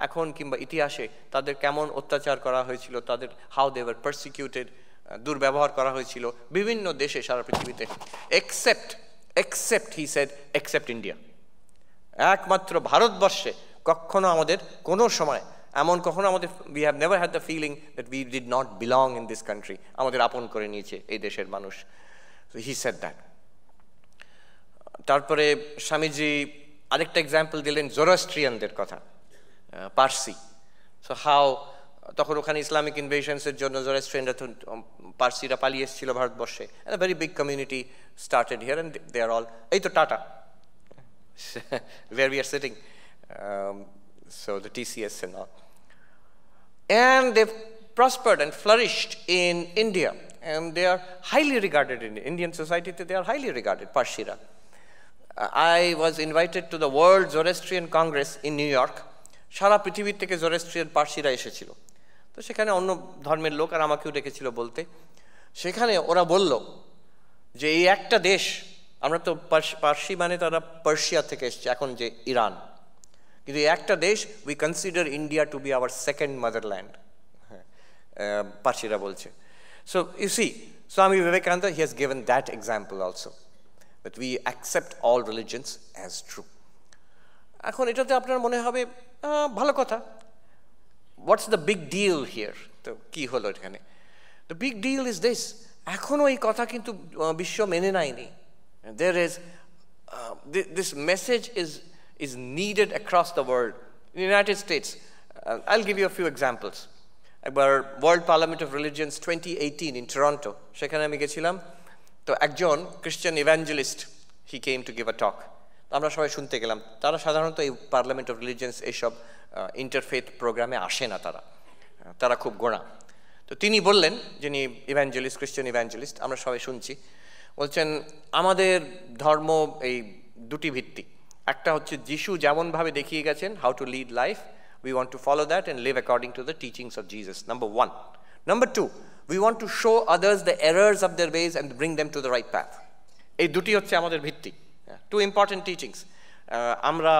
এখন কিংবা ইতিহাসে তাদের কেমন অত্যাচার করা হয়েছিল, তাদের how they were persecuted, দুর্ব্যবহার করা হয়েছিল বিভিন্ন দেশে সারা পৃথিবীতে, except he said, except India. একমাত্র ভারতবর্ষে কখনো আমাদের কোনো সময় এমন কখনো আমাদের we have never had the feeling that we did not belong in this country, আমাদের আপন করে নিয়েছে এই দেশের মানুষ। So he said that. তারপরে স্বামীজি আরেকটা এক্সাম্পল দিলেন জোরোস্ট্রিয়ানদের কথা, পার্সি। সো হাউ তখন ওখানে ইসলামিক ইনভেশনসের জন্য জোরোস্ট্রিয়ানরা পার্সিরা পালিয়ে এসেছিল ভারতবর্ষে, and a very big community started here and they are all, এই তো tata where we are sitting, so the TCS and all, and they've prospered and flourished in India and they are highly regarded in Indian society. They are highly regarded, Parshira. I was invited to the World Zoroastrian Congress in New York. সারা পৃথিবী থেকে Zoroastrian পার্সিরা এসেছিল, তো সেখানে অন্য ধর্মের লোক আর আমাকেও ডেকেছিল বলতে। সেখানে ওরা বলল যে এই একটা দেশ, আমরা তো পার্সি মানে তারা পার্সিয়া থেকে এসছে, এখন যে ইরান, কিন্তু একটা দেশ we consider India to be our second motherland, পার্সিরা বলছে। So you see, Swami Vivekananda he has given that example also, that we accept all religions as true. এখন এটাতে আপনার মনে হবে ভালো কথা, what's the big deal here? তো কি হলো এখানে? The big deal is this, এখনো এই কথা কিন্তু বিশ্ব মেনে নেয়নি। There is this message is needed across the world. In the United States, I'll give you a few examples. একবার world parliament of religions 2018 in Toronto, সেখানে আমি গেছিলাম। তো একজন Christian evangelist, he came to give a talk. আমরা সবাই শুনতে গেলাম। তারা সাধারণত এই পার্লামেন্ট অফ রিলিজিয়ন্স এইসব ইন্টারফেথ প্রোগ্রামে আসে না, তারা খুব গোঁড়া। তো তিনি বললেন, যিনি ইভ্যাঞ্জেলিস্ট, খ্রিশ্চান ইভ্যাঞ্জেলিস্ট, আমরা সবাই শুনছি, বলছেন আমাদের ধর্ম এই দুটি ভিত্তি। একটা হচ্ছে যিশু যেমনভাবে দেখিয়ে গেছেন how to lead life, we want to follow that and live according to the teachings of Jesus, number one. Number two, we want to show others the errors of their ways and bring them to the right path. এই দুটি হচ্ছে আমাদের ভিত্তি, two important teachings. আমরা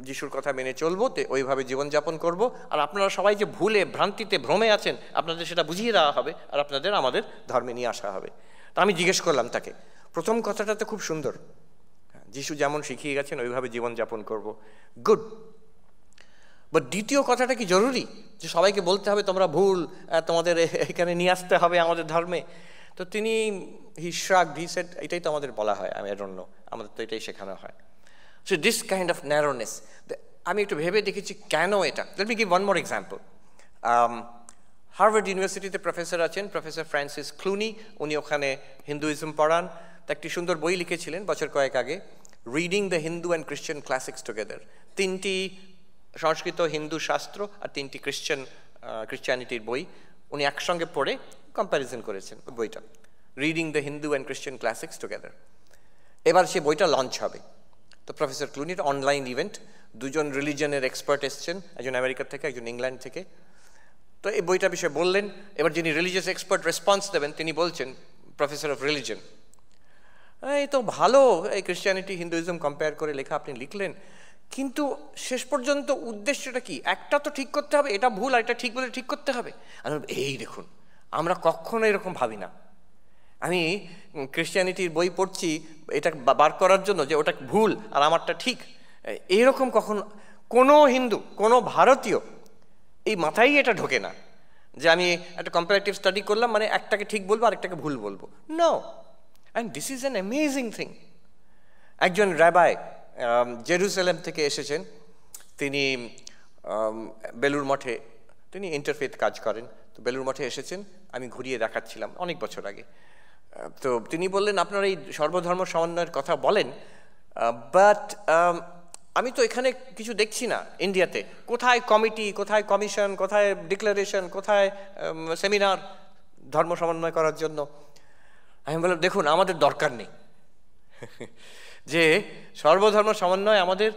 যিশুর কথা মেনে চলবো, ওইভাবে জীবনযাপন করব, আর আপনারা সবাই যে ভুলে ভ্রান্তিতে ভ্রমে আছেন আপনাদের সেটা বুঝিয়ে দেওয়া হবে, আর আপনাদের আমাদের ধর্মে নিয়ে আসা হবে। তা আমি জিজ্ঞেস করলাম তাকে, প্রথম কথাটা তো খুব সুন্দর, যিশু যেমন শিখিয়ে গেছেন ওইভাবে জীবনযাপন করব, গুড, বাট দ্বিতীয় কথাটা কি জরুরি যে সবাইকে বলতে হবে তোমরা ভুল, তোমাদের এখানে নিয়ে আসতে হবে আমাদের ধর্মে? তো তিনি হি শ্রাগড, হি সেড এটাই তো আমাদের বলা হয়, আমি আই ডোন্ট নো, আমাদের তো এটাই শেখানো হয়। So this kind of narrowness, আমি একটু ভেবে দেখেছি কেন এটা। Let me give one more example. Harvard ইউনিভার্সিটিতে প্রফেসর আছেন, প্রফেসর ফ্রান্সিস ক্লুনি, উনি ওখানে হিন্দুইজম পড়ান। তা একটি সুন্দর বই লিখেছিলেন বছর কয়েক আগে, reading the Hindu and Christian classics together. 3টি সংস্কৃত হিন্দু শাস্ত্র আর 3টি ক্রিশ্চিয়ানিটির বই উনি একসঙ্গে পড়ে কম্প্যারিজন করেছেন বইটা, reading the Hindu and Christian classics together. এবার সে বইটা লঞ্চ হবে। তো প্রফেসর ক্লুনির অনলাইন ইভেন্ট, দুজন রিলিজনের এক্সপার্ট এসছেন, একজন আমেরিকা থেকে, একজন ইংল্যান্ড থেকে। তো এই বইটার বিষয়ে বললেন। এবার যিনি রিলিজিয়াস এক্সপার্ট রেসপন্স দেবেন তিনি বলছেন, প্রফেসর অফ রিলিজন, এই তো ভালো, এই ক্রিশ্চিয়ানিটি হিন্দুইজম কম্পেয়ার করে লেখা আপনি লিখলেন, কিন্তু শেষ পর্যন্ত উদ্দেশ্যটা কি? একটা তো ঠিক করতে হবে, এটা ভুল আর এটা ঠিক বলে ঠিক করতে হবে। এই দেখুন, আমরা কখনো এরকম ভাবি না। আমি ক্রিশ্চিয়ানিটির বই পড়ছি এটা বার করার জন্য যে ওটা ভুল আর আমারটা ঠিক, এইরকম কখনো কোনো হিন্দু, কোনো ভারতীয় এই মাথায় এটা ঢোকে না যে আমি একটা কম্পারেটিভ স্টাডি করলাম মানে একটাকে ঠিক বলবো আর একটাকে ভুল বলবো। No, and this is an amazing thing. একজন রাবাই জেরুসালেম থেকে এসেছেন, তিনি বেলুর মঠে, তিনি ইন্টারফেথ কাজ করেন। তো বেলুর মঠে এসেছেন, আমি ঘুরিয়ে দেখাচ্ছিলাম অনেক বছর আগে। তো তিনি বললেন আপনারা এই সর্বধর্ম সমন্বয়ের কথা বলেন, বাট আমি তো এখানে কিছু দেখছি না ইন্ডিয়াতে। কোথায় কমিটি, কোথায় কমিশন, কোথায় ডিক্লারেশন, কোথায় সেমিনার ধর্ম সমন্বয় করার জন্য? আমি বললাম দেখুন, আমাদের দরকার নেই যে সর্বধর্ম সমন্বয়। আমাদের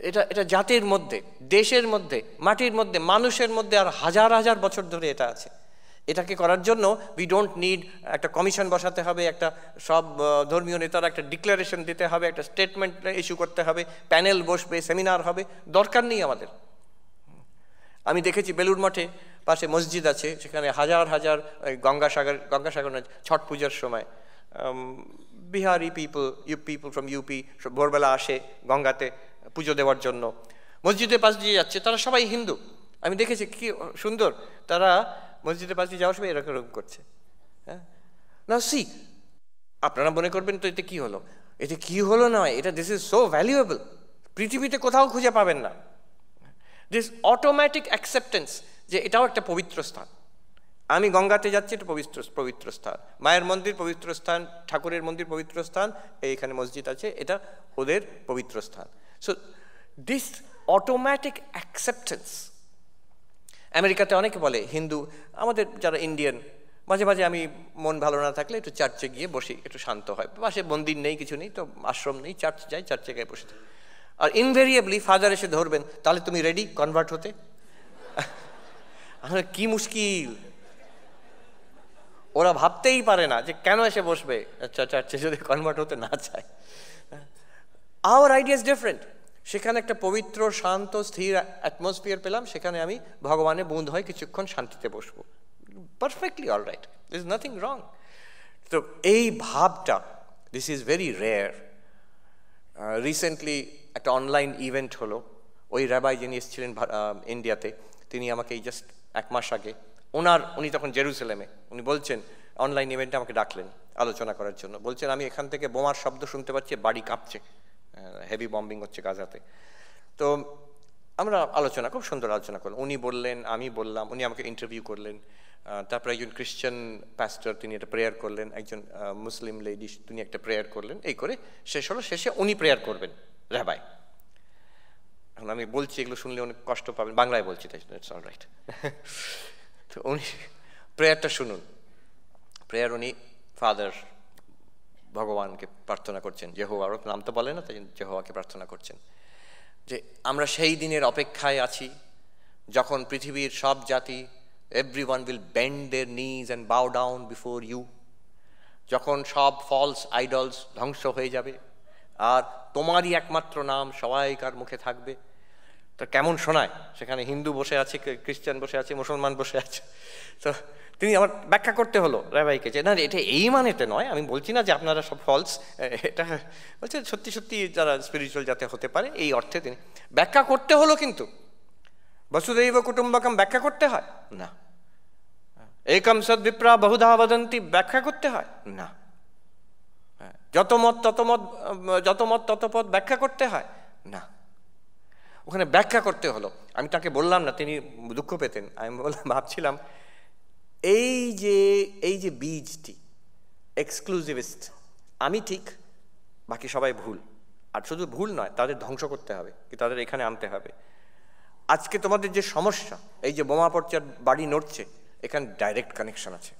এটা জাতির মধ্যে, দেশের মধ্যে, মাটির মধ্যে, মানুষের মধ্যে আর হাজার হাজার বছর ধরে এটা আছে। এটাকে করার জন্য উই ডোন্ট নিড একটা কমিশন বসাতে হবে, একটা সব ধর্মীয় নেতারা একটা ডিক্লারেশন দিতে হবে, একটা স্টেটমেন্ট ইস্যু করতে হবে, প্যানেল বসবে, সেমিনার হবে, দরকার নেই আমাদের। আমি দেখেছি বেলুর মঠে পাশে মসজিদ আছে, সেখানে হাজার হাজার গঙ্গাসাগর ছট পূজার সময় বিহারি পিপল ফ্রম ইউপি ভোরবেলা আসে গঙ্গাতে পুজো দেওয়ার জন্য, মসজিদের পাশ দিয়ে যাচ্ছে, তারা সবাই হিন্দু। আমি দেখেছি কি সুন্দর, তারা মসজিদের পাশ দিয়ে যাওয়ার সময় এরকম করছে। হ্যাঁ, না সি, আপনারা মনে করবেন তো এতে কি হলো, এতে কি হলো নয়, এটা দিস ইজ সো ভ্যালুয়েবল, পৃথিবীতে কোথাও খুঁজে পাবেন না। দিস অটোমেটিক অ্যাকসেপ্টেন্স যে এটাও একটা পবিত্র স্থান। আমি গঙ্গাতে যাচ্ছি, এটা পবিত্র স্থান, মায়ের মন্দির পবিত্র স্থান, ঠাকুরের মন্দির পবিত্র স্থান, এইখানে মসজিদ আছে, এটা ওদের পবিত্র স্থান। সো দিস অটোমেটিক অ্যাকসেপ্টেন্স, আমেরিকাতে অনেকে বলে হিন্দু, আমাদের যারা ইন্ডিয়ান, মাঝে মাঝে আমি মন ভালো না থাকলে একটু চার্চে গিয়ে বসি, একটু শান্ত হয়, পাশে মন্দির নেই, কিছু নেই, তো আশ্রম নেই, চার্চ যাই, চার্চে গিয়ে বসে থাকি। আর ইনভেরিয়েবলি ফাদার এসে ধরবেন, তাহলে তুমি রেডি কনভার্ট হতে? কি মুশকিল, ওরা ভাবতেই পারে না যে কেন এসে বসবে আচ্ছা চার্চে যদি কনভার্ট হতে না চায়। Our idea is different. সেখানে একটা পবিত্র, শান্ত, স্থির অ্যাটমসফিয়ার পেলাম, সেখানে আমি ভগবানের বন্ধ হয়ে কিছুক্ষণ শান্তিতে বসবো, perfectly all right, this is nothing wrong. তো এই ভাবটা, this is very rare. Recently একটা অনলাইন ইভেন্ট হলো, ওই রাবাই যিনি এসেছিলেন ইন্ডিয়াতে, তিনি আমাকে এই জাস্ট 1 মাস আগে, উনি তখন জেরুসালেমে, উনি বলছেন অনলাইন ইভেন্টে আমাকে ডাকলেন আলোচনা করার জন্য। বলছেন আমি এখান থেকে বোমার শব্দ শুনতে পাচ্ছি, বাড়ি কাঁপছে, হেভি বম্বিং হচ্ছে গাজাতে। তো আমরা আলোচনা, খুব সুন্দর আলোচনা করলাম। উনি বললেন, আমি বললাম, উনি আমাকে ইন্টারভিউ করলেন। তারপরে একজন খ্রিশ্চান প্যাস্টর, তিনি একটা প্রেয়ার করলেন, একজন মুসলিম লেডি, তিনি একটা প্রেয়ার করলেন। এই করে শেষ হলো। শেষে উনি প্রেয়ার করবেন, রাবাই। এখন আমি বলছি, এগুলো শুনলে অনেক কষ্ট পাবেন, বাংলায় বলছি, তাই ইটস অল রাইট। তো উনি প্রেয়ারটা শুনুন। প্রেয়ার উনি ফাদার ভগবানকে প্রার্থনা করছেন, যেহোয়ার নাম তো বলে না, তাই যেহোয়াকে প্রার্থনা করছেন যে আমরা সেই দিনের অপেক্ষায় আছি যখন পৃথিবীর সব জাতি, everyone will bend their knees and bow down before you, যখন সব ফলস আইডলস ধ্বংস হয়ে যাবে আর তোমারই একমাত্র নাম সবাইকার মুখে থাকবে। তো কেমন শোনায়? সেখানে হিন্দু বসে আছে, খ্রিস্টান বসে আছে, মুসলমান বসে আছে। তো তিনি আমার ব্যাখ্যা করতে হলো রাবাইকে যে না, এটা এই মানেতে নয়, আমি বলছি না যে আপনারা সব ফলস, এটা বলছে সত্যি সত্যি যারা স্পিরিচুয়াল যাতে হতে পারে, এই অর্থে তিনি ব্যাখ্যা করতে হলো। কিন্তু বসুদৈব কুটুম্বকম ব্যাখ্যা করতে হয় না, একম সদ বিপ্রা বহুধা বদন্তি ব্যাখ্যা করতে হয় না, যত মত তত পদ ব্যাখ্যা করতে হয় না। ওখানে ব্যাখ্যা করতে হলো। আমি তাকে বললাম না, তিনি দুঃখ পেতেন। আমি বললাম, ভাবছিলাম এই যে বীজটি এক্সক্লুসিভিস্ট, আমি ঠিক, বাকি সবাই ভুল। আর শুধু ভুল নয়, তাদের ধ্বংস করতে হবে, কি তাদের এখানে আনতে হবে। আজকে তোমাদের যে সমস্যা, এই যে বোমা পড়ছে, বাড়ি নড়ছে, এখানে ডাইরেক্ট কানেকশন আছে,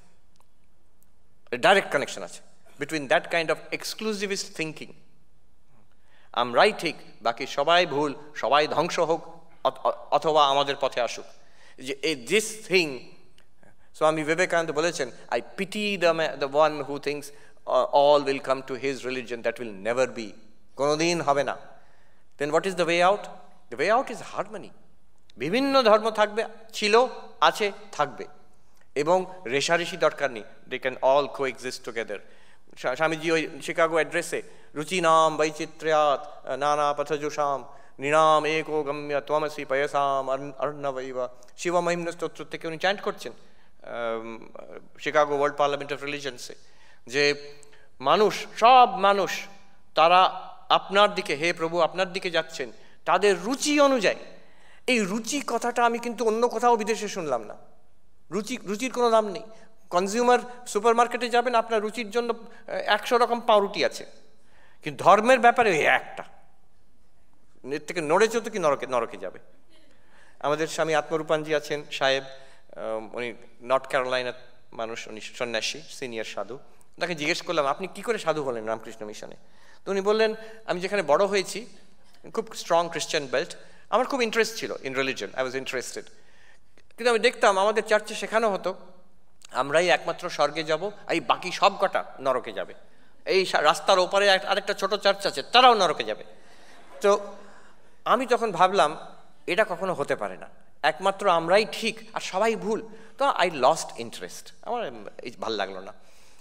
ডাইরেক্ট কানেকশন আছে between that kind of exclusivist thinking. আমরাই ঠিক, বাকি সবাই ভুল, সবাই ধ্বংস হোক অথবা আমাদের পথে আসুক। যে দিস থিং, স্বামী বিবেকানন্দ বলেছেন, I pity the one who thinks all will come to his religion, that will never be, কোনোদিন হবে না। Then what is the way out? The way out is harmony. বিভিন্ন ধর্ম থাকবে, ছিল, আছে, থাকবে, এবং রেশারেশি দরকার নেই। They can all coexist together. Swamiji ওই শিকাগো অ্যাড্রেসে রুচিনাম বৈচিত্র্যাৎ নানা পথজুষাম নৃণাম একো গম্য ত্বমসি পয়সাম অর্ণবৈব শিবমহিম্ন স্তোত্র থেকে উনি চ্যান্ট করছেন শিকাগো ওয়ার্ল্ড পার্লামেন্ট অফ রিলিজনসে, যে মানুষ, সব মানুষ, তারা আপনার দিকে, হে প্রভু আপনার দিকে যাচ্ছেন তাদের রুচি অনুযায়ী। এই রুচি কথাটা আমি কিন্তু অন্য কোথাও বিদেশে শুনলাম না। রুচির কোনো দাম নেই। কনজিউমার সুপার মার্কেটে যাবেন, আপনার রুচির জন্য 100 রকম পাউরুটি আছে, কিন্তু ধর্মের ব্যাপারে একটা, এর থেকে নড়েছ তো কি নরকে যাবে। আমাদের স্বামী আত্মরূপানজি আছেন সাহেব, উনি নর্থ ক্যারোলাইনার মানুষ, উনি সন্ন্যাসী, সিনিয়র সাধু। তাকে জিজ্ঞেস করলাম, আপনি কি করে সাধু হলেন রামকৃষ্ণ মিশনে? তো উনি বললেন, আমি যেখানে বড় হয়েছি, খুব স্ট্রং খ্রিশ্চান বেল্ট, আমার খুব ইন্টারেস্ট ছিল in religion, I was interested. কিন্তু আমি দেখতাম আমাদের চার্চে শেখানো হতো আমরাই একমাত্র স্বর্গে যাব, এই বাকি সব কটা নরকে যাবে। এই রাস্তার ওপারে আরেকটা ছোট চার্চ আছে, তারাও নরকে যাবে। তো আমি তখন ভাবলাম এটা কখনো হতে পারে না, একমাত্র আমরাই ঠিক আর সবাই ভুল। তো আই লস্ট ইন্টারেস্ট, আমার ভাল লাগলো না।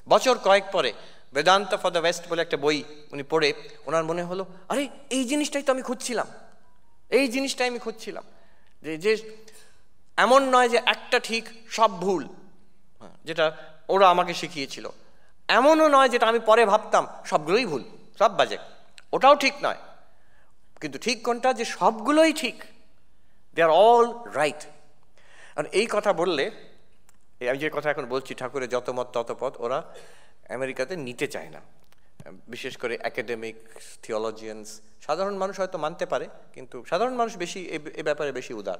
বছর কয়েক পরে বেদান্ত ফর দ্য ওয়েস্ট বলে একটা বই উনি পড়ে ওনার মনে হলো, আরে এই জিনিসটাই তো আমি খুঁজছিলাম, এই জিনিসটাই আমি খুঁজছিলাম, যে এমন নয় যে একটা ঠিক সব ভুল, যেটা ওরা আমাকে শিখিয়েছিল। এমনও নয় যেটা আমি পরে ভাবতাম সবগুলোই ভুল, সব বাজে, ওটাও ঠিক নয়। কিন্তু ঠিক কোনটা? যে সবগুলোই ঠিক, দে আর অল রাইট। আর এই কথা বললে, আমি যে কথা এখন বলছি, ঠাকুরের যত মত তত পথ, ওরা আমেরিকাতে নিতে চায় না, বিশেষ করে অ্যাকাডেমিক থিওলজিয়ানস। সাধারণ মানুষ হয়তো মানতে পারে, কিন্তু সাধারণ মানুষ বেশি এ ব্যাপারে বেশি উদার,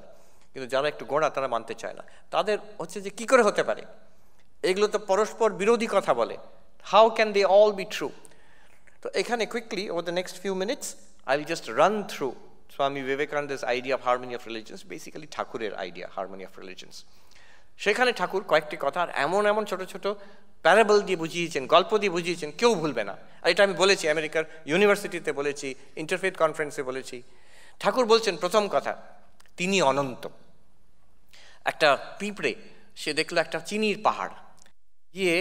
কিন্তু যারা একটু গোড়া তারা মানতে চায় না। তাদের হচ্ছে যে কি করে হতে পারে, এগুলো তো পরস্পর বিরোধী কথা বলে, how can they all be true. তো এখানে quickly over the next few minutes I will just run through Swami বিবেকানন্দের idea of harmony of religions, basically ঠাকুরের আইডিয়া হারমোনি অফ রিলিজনস। সেখানে ঠাকুর কয়েকটি কথা আর এমন এমন ছোট ছোট প্যারাবল দিয়ে বুঝিয়েছেন, গল্প দিয়ে বুঝিয়েছেন, কেউ ভুলবে না। আর এটা আমি বলেছি আমেরিকার ইউনিভার্সিটিতে বলেছি, ইন্টারফেথ কনফারেন্সে বলেছি। ঠাকুর বলছেন প্রথম কথা, তিনি অনন্ত। একটা পিঁপড়ে সে দেখলো একটা চিনির পাহাড়, গিয়ে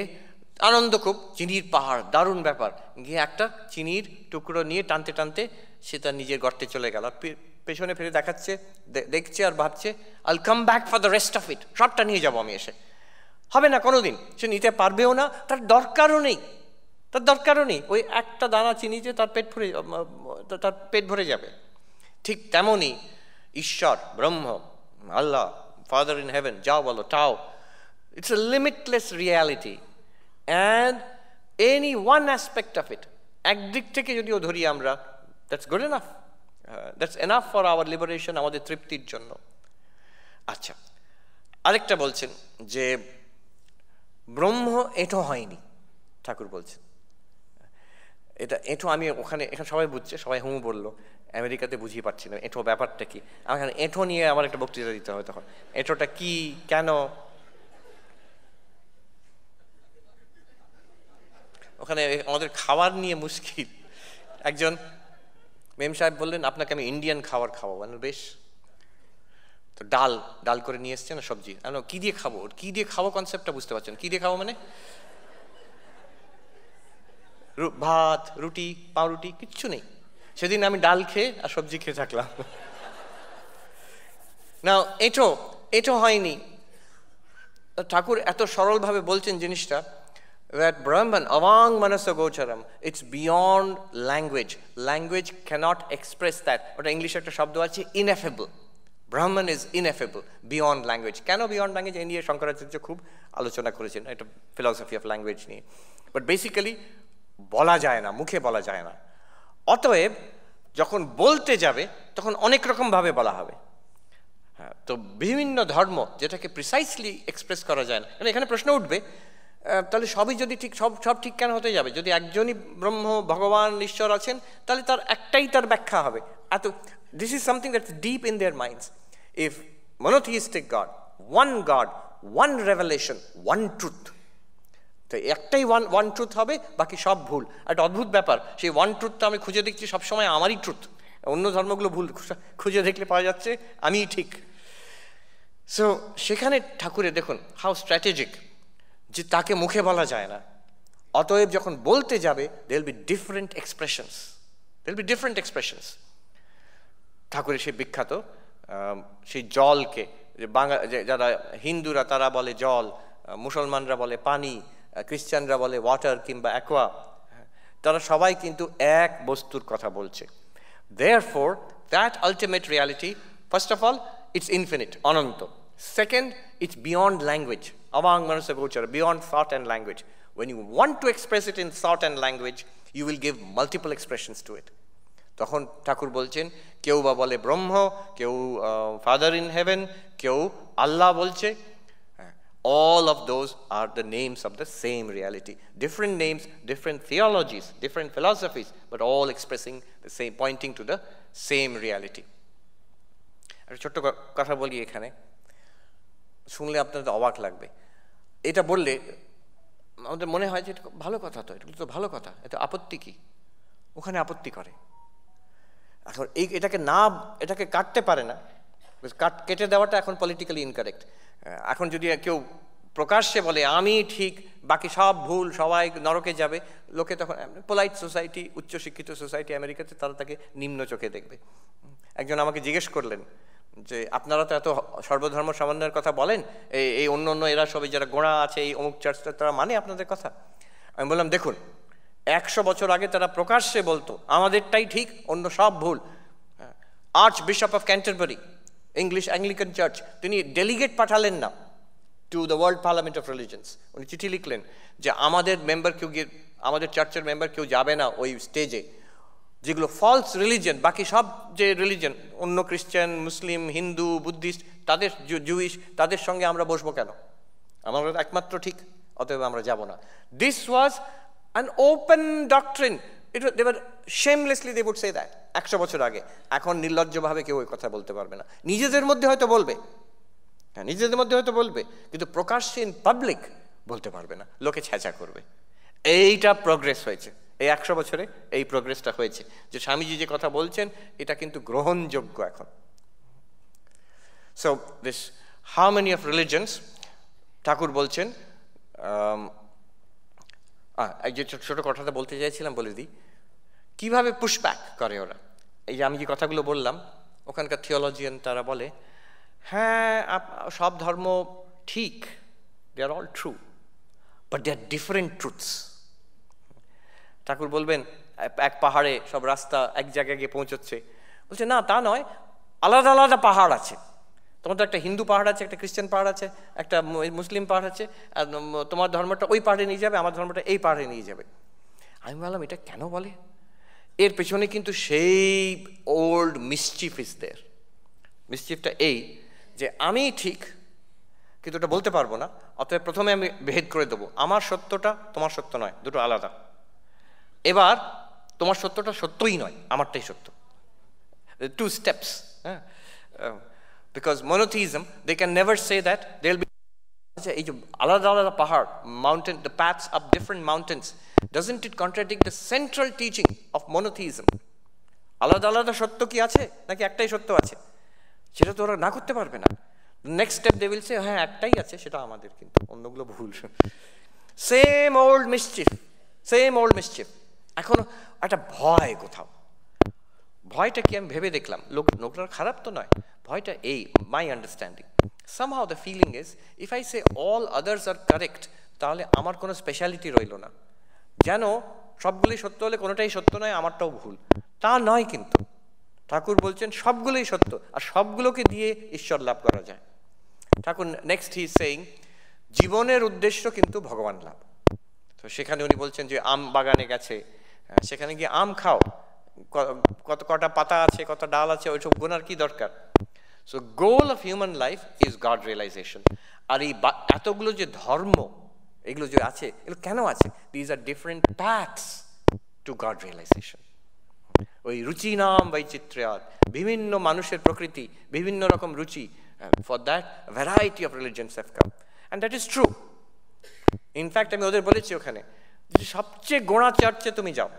আনন্দ, খুব চিনির পাহাড়, দারুণ ব্যাপার, গিয়ে একটা চিনির টুকরো নিয়ে টানতে টানতে সে তার নিজের গর্তে চলে গেল। পেছনে ফিরে দেখাচ্ছে, দেখছে আর ভাবছে, I'll come back for the rest of it, সবটা নিয়ে যাবো আমি এসে। হবে না কোনোদিন, সে নিতে পারবেও না, তার দরকারও নেই, তার দরকারও নেই। ওই একটা দানা চিনি যে তার পেট ভরে যাবে। ঠিক তেমনই ঈশ্বর, ব্রহ্ম, আল্লাহ, ফাদার ইন হেভেন, যাও বলো, টাও। It's a limitless reality and any one aspect of it, একদিক থেকে যদিও ধরি আমরা, that's good enough. That's enough for our liberation, আমাদের তৃপ্তির জন্য। আচ্ছা, আরেকটা বলছেন যে ব্রহ্ম এঁটো হয়নি, ঠাকুর বলছেন। এটা এঁটো আমি এখানে সবাই বুঝছে, সবাই হুঁ বললো, আমেরিকাতে বুঝিয়ে পারছি না এঁটো ব্যাপারটা কি। আমার এঁটো নিয়ে আমার একটা বক্তৃতা দিতে হবে তখন, এঁটোটা কি, কেন। ওখানে আমাদের খাবার নিয়ে মুশকিল। একজন মেম সাহেব বললেন, আপনাকে আমি ইন্ডিয়ান খাবার খাওয়াবো। বেশ, তো ডাল করে নিয়ে এসছে না সবজি, কি দিয়ে খাবো, কি দিয়ে খাবো কনসেপ্টটা বুঝতে পারছেন, কি দিয়ে খাবো মানে ভাত, রুটি, পাউরুটি, কিচ্ছু নেই। সেদিন আমি ডাল খেয়ে আর সবজি খেয়ে থাকলাম। না, এঁটো হয়নি। ঠাকুর এত সরলভাবে বলছেন জিনিসটা, that Brahman avang manasa gocharam, it's beyond language. Language cannot express that. ওটা ইংলিশে একটা শব্দ আছে, ineffable. Brahman is ineffable, beyond language. কেন beyond language? এই নিয়ে শঙ্করাচার্য খুব আলোচনা করেছেন, এটা ফিলসফি অফ ল্যাঙ্গুয়েজ নিয়ে। বাট বেসিক্যালি বলা যায় না, মুখে বলা যায় না। অতএব যখন বলতে যাবে তখন অনেক রকমভাবে বলা হবে। হ্যাঁ, তো বিভিন্ন ধর্ম যেটাকে প্রিসাইসলি এক্সপ্রেস করা যায় না। এখানে প্রশ্ন উঠবে, তাহলে সবই যদি ঠিক, সব ঠিক কেন হতে যাবে? যদি একজনই ব্রহ্ম, ভগবান, ঈশ্বর আছেন, তাহলে তার একটাই তার ব্যাখ্যা হবে। This is something that's deep in their minds. If monotheistic God, one revelation, one truth, তো একটাই ওয়ান ট্রুথ হবে, বাকি সব ভুল। একটা অদ্ভুত ব্যাপার, সেই ওয়ান ট্রুথটা আমি খুঁজে দেখছি সবসময় আমারই ট্রুথ, অন্য ধর্মগুলো ভুল খুঁজে দেখলে পাওয়া যাচ্ছে আমিই ঠিক। সো সেখানে ঠাকুরের দেখুন হাউ স্ট্র্যাটেজিক, যে তাকে মুখে বলা যায় না, অতএব যখন বলতে যাবে there will be different expressions. ঠাকুরের সেই বিখ্যাত সেই জলকে, যারা হিন্দুরা তারা বলে জল, মুসলমানরা বলে পানি, খ্রিস্টানরা বলে ওয়াটার কিংবা অ্যাকোয়া, তারা সবাই কিন্তু এক বস্তুর কথা বলছে। Therefore, that ultimate reality, first of all, it's infinite, Ananta. Second, it's beyond language, avang manasa gochara, beyond thought and language. When you want to express it in thought and language, you will give multiple expressions to it. তখন ঠাকুর বলছেন, কেউ বা বলে ব্রহ্ম, কেউ father in heaven, কেউ আল্লাহ বলছে। All of those are the names of the same reality. Different names, different theologies, different philosophies, but all expressing the same, pointing to the same reality. একটা ছোট্ট কথা বলি এখানে, শুনলে আপনাদের অবাক লাগবে। এটা বললে আমাদের মনে হয় যে এটা ভালো কথা, তো এটা তো ভালো কথা, এটা আপত্তি কি? ওখানে আপত্তি করে। এখন এটাকে কাটতে পারে না, কেটে দেওয়াটা এখন পলিটিক্যালি ইনকারেক্ট। এখন যদি কেউ প্রকাশ্যে বলে আমি ঠিক, বাকি সব ভুল, সবাই নরকে যাবে, লোকে তখন পোলাইট সোসাইটি, উচ্চশিক্ষিত সোসাইটি আমেরিকাতে, তারা তাকে নিম্ন চোখে দেখবে। একজন আমাকে জিজ্ঞেস করলেন যে আপনারা তো এত সর্বধর্ম সমন্বয়ের কথা বলেন, এই অন্য এরা সবাই যারা গোঁড়া আছে, এই অমুক চার্চটা, তারা মানে আপনাদের কথা? আমি বললাম দেখুন, 100 বছর আগে তারা প্রকাশ্যে বলতো আমাদেরটাই ঠিক, অন্য সব ভুল। Arch bishop of Canterbury, English Anglican church, তিনি ডেলিগেট পাঠালেন না to the world parliament of রিলিজনস। উনি চিঠি লিখলেন যে আমাদের মেম্বার কেউ গিয়ে, আমাদের চার্চের মেম্বার কেউ যাবে না ওই স্টেজে, যেগুলো ফলস রিলিজন, বাকি সব যে রিলিজন, অন্য খ্রিস্টান, মুসলিম, হিন্দু, বুদ্ধিস্ট, তাদের জুইশ, তাদের সঙ্গে আমরা বসবো কেন? আমাদের একমাত্র ঠিক, অতএব আমরা যাব না। This was an open doctrine. They were shamelessly they would say that 100 বছর আগে। এখন নির্লজ্জভাবে কেউ ওই কথা বলতে পারবে না। নিজেদের মধ্যে হয়তো বলবে, হ্যাঁ নিজেদের মধ্যে হয়তো বলবে, কিন্তু প্রকাশ্যে ইন পাবলিক বলতে পারবে না, লোকে ছ্যাঁচা করবে। এইটা প্রোগ্রেস হয়েছে এই 100 বছরে, এই প্রোগ্রেসটা হয়েছে যে স্বামীজি যে কথা বলছেন এটা কিন্তু গ্রহণযোগ্য এখন। So this harmony of religions, Thakur বলছেন, এই যে ছোট কথাটা বলতে চাইছিলাম বলে দিই, কিভাবে পুশব্যাক করে ওরা। এই যে আমি যে কথাগুলো বললাম, ওখানকার থিওলজিয়ান তারা বলে হ্যাঁ সব ধর্ম ঠিক, they are all true, but they are different truths. Thakur বলবেন এক পাহাড়ে সব রাস্তা এক জায়গায় গিয়ে পৌঁছচ্ছে, বলছে না তা নয়, আলাদা আলাদা পাহাড় আছে। তোমাদের একটা হিন্দু পাহাড় আছে, একটা খ্রিস্টান পাহাড় আছে, একটা মুসলিম পাহাড় আছে, আর তোমার ধর্মটা ওই পাহাড়ে নিয়ে যাবে, আমার ধর্মটা এই পাহাড়ে নিয়ে যাবে। আমি বললাম এটা কেন বলে? এর পেছনে কিন্তু সেই ওল্ড মিসচিফ ইজ দেয়ার। মিসচিফটা এই যে আমি ঠিক কিন্তু ওটা বলতে পারবো না, অতএব প্রথমে আমি ভেদ করে দেবো, আমার সত্যটা তোমার সত্য নয়, দুটো আলাদা। এবার তোমার সত্যটা সত্যই নয়, আমারটাই সত্য। টু স্টেপস, হ্যাঁ। Because monotheism, they can never say that they'll be এই যে আলাদা আলাদা পাহাড়, mountain, the paths up different mountains, doesn't it contradict the central teaching of monotheism? আলাদা আলাদা সত্য কি আছে নাকি একটাই সত্য আছে? সেটা তো ওরা না করতে পারবে না। Next step they will say হ্যাঁ একটাই আছে, সেটা আমাদের, কিন্তু অন্যগুলো ভুল। Same old mischief, same old mischief. এখন একটা ভয় কোথাও, ভয়টা কি আমি ভেবে দেখলাম, লোকরা খারাপ তো নয়, ভয়টা এই my understanding somehow the feeling is if I say all others are correct, তাহলে আমার কোনো স্পেশালিটি রইল না, যেন সবগুলোই সত্য হলে কোনোটাই সত্য নয়, আমারটাও ভুল। তা নয়, কিন্তু ঠাকুর বলছেন সবগুলোই সত্য, আর সবগুলোকে দিয়ে ঈশ্বর লাভ করা যায়। ঠাকুর নেক্সট হি ইজ সেইং জীবনের উদ্দেশ্য কিন্তু ভগবান লাভ। তো সেখানে উনি বলছেন যে আম বাগানে গেছে, সেখানে গিয়ে আম খাও, কত কটা পাতা আছে, কত ডাল আছে, ওইসব গোনার কি দরকার? So goal of human life is God realization. আর এই এতগুলো যে ধর্ম এগুলো যে আছে, এগুলো কেন আছে? These are different paths to God realisation. ওই রুচি নাম বৈচিত্র্যাৎ, বিভিন্ন মানুষের প্রকৃতি, বিভিন্ন রকম রুচি, for that variety of religions have come, and that is true. In fact আমি ওদের বলেছি ওখানে যে সবচেয়ে গোড়া চার্চে তুমি যাও,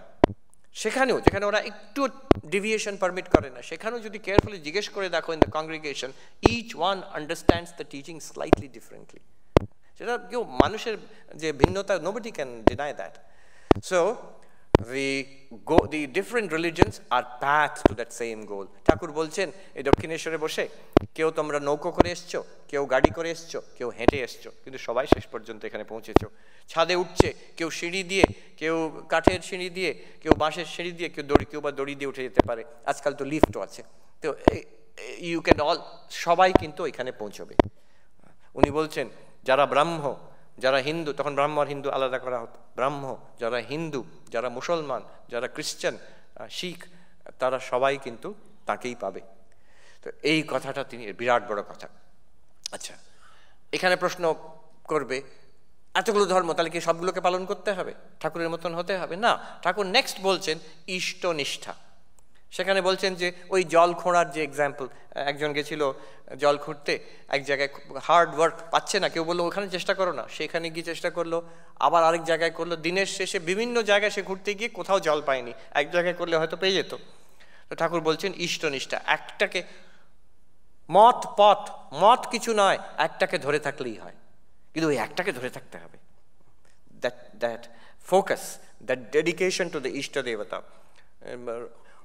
সেখানেও যেখানে ওরা একটু ডিভিয়েশন পারমিট করে না, সেখানেও যদি কেয়ারফুলি জিজ্ঞেস করে দেখো in the congregation, each one understands the teaching slightly differently. সেটা কেউ মানুষের যে ভিন্নতা, nobody can deny that. So the different religions are paths to that same goal. Thakur বলছেন এই দক্ষিণেশ্বরে বসে, কেউ তোমরা নৌকো করে এসছো, কেউ গাড়ি করে এসছো, কেউ হেঁটে এসছো, কিন্তু সবাই শেষ পর্যন্ত এখানে পৌঁছেছো। ছাদে উঠছে কেউ সিঁড়ি দিয়ে, কেউ কাঠের সিঁড়ি দিয়ে, কেউ বাঁশের সিঁড়ি দিয়ে, কেউ বা দড়ি দিয়ে উঠে যেতে পারে, আজকাল তো লিফটও আছে। তো ইউ ক্যান অল, সবাই কিন্তু এখানে পৌঁছবে। উনি বলছেন যারা ব্রাহ্ম, যারা হিন্দু, তখন ব্রাহ্ম আর হিন্দু আলাদা করা হতো, ব্রাহ্ম যারা হিন্দু, যারা মুসলমান, যারা খ্রিস্টান, শিখ, তারা সবাই কিন্তু তাকেই পাবে। তো এই কথাটা তিনি বিরাট বড় কথা। আচ্ছা, এখানে প্রশ্ন করবে এতগুলো ধর্ম, তাহলে কি সবগুলোকে পালন করতে হবে, ঠাকুরের মতন হতে হবে? না, ঠাকুর নেক্সট বলছেন ইষ্টনিষ্ঠা। সেখানে বলছেন যে ওই জল খোঁড়ার যে এক্সাম্পল, একজন গেছিল জল খুঁড়তে, এক জায়গায় হার্ড ওয়ার্ক পাচ্ছে না, কেউ বললো ওখানে চেষ্টা করো না, সেখানে গিয়ে চেষ্টা করলো, আবার আরেক জায়গায় করলো, দিনের শেষে বিভিন্ন জায়গায় সে ঘুরতে গিয়ে কোথাও জল পায়নি, এক জায়গায় করলে হয়তো পেয়ে যেত। তো ঠাকুর বলছেন ইষ্টনিষ্ঠা, একটাকে, মত কিছু নয়, একটাকে ধরে থাকলেই হয়, কিন্তু ওই একটাকে ধরে থাকতে হবে। That focus, that dedication to the ইষ্ট দেবতা।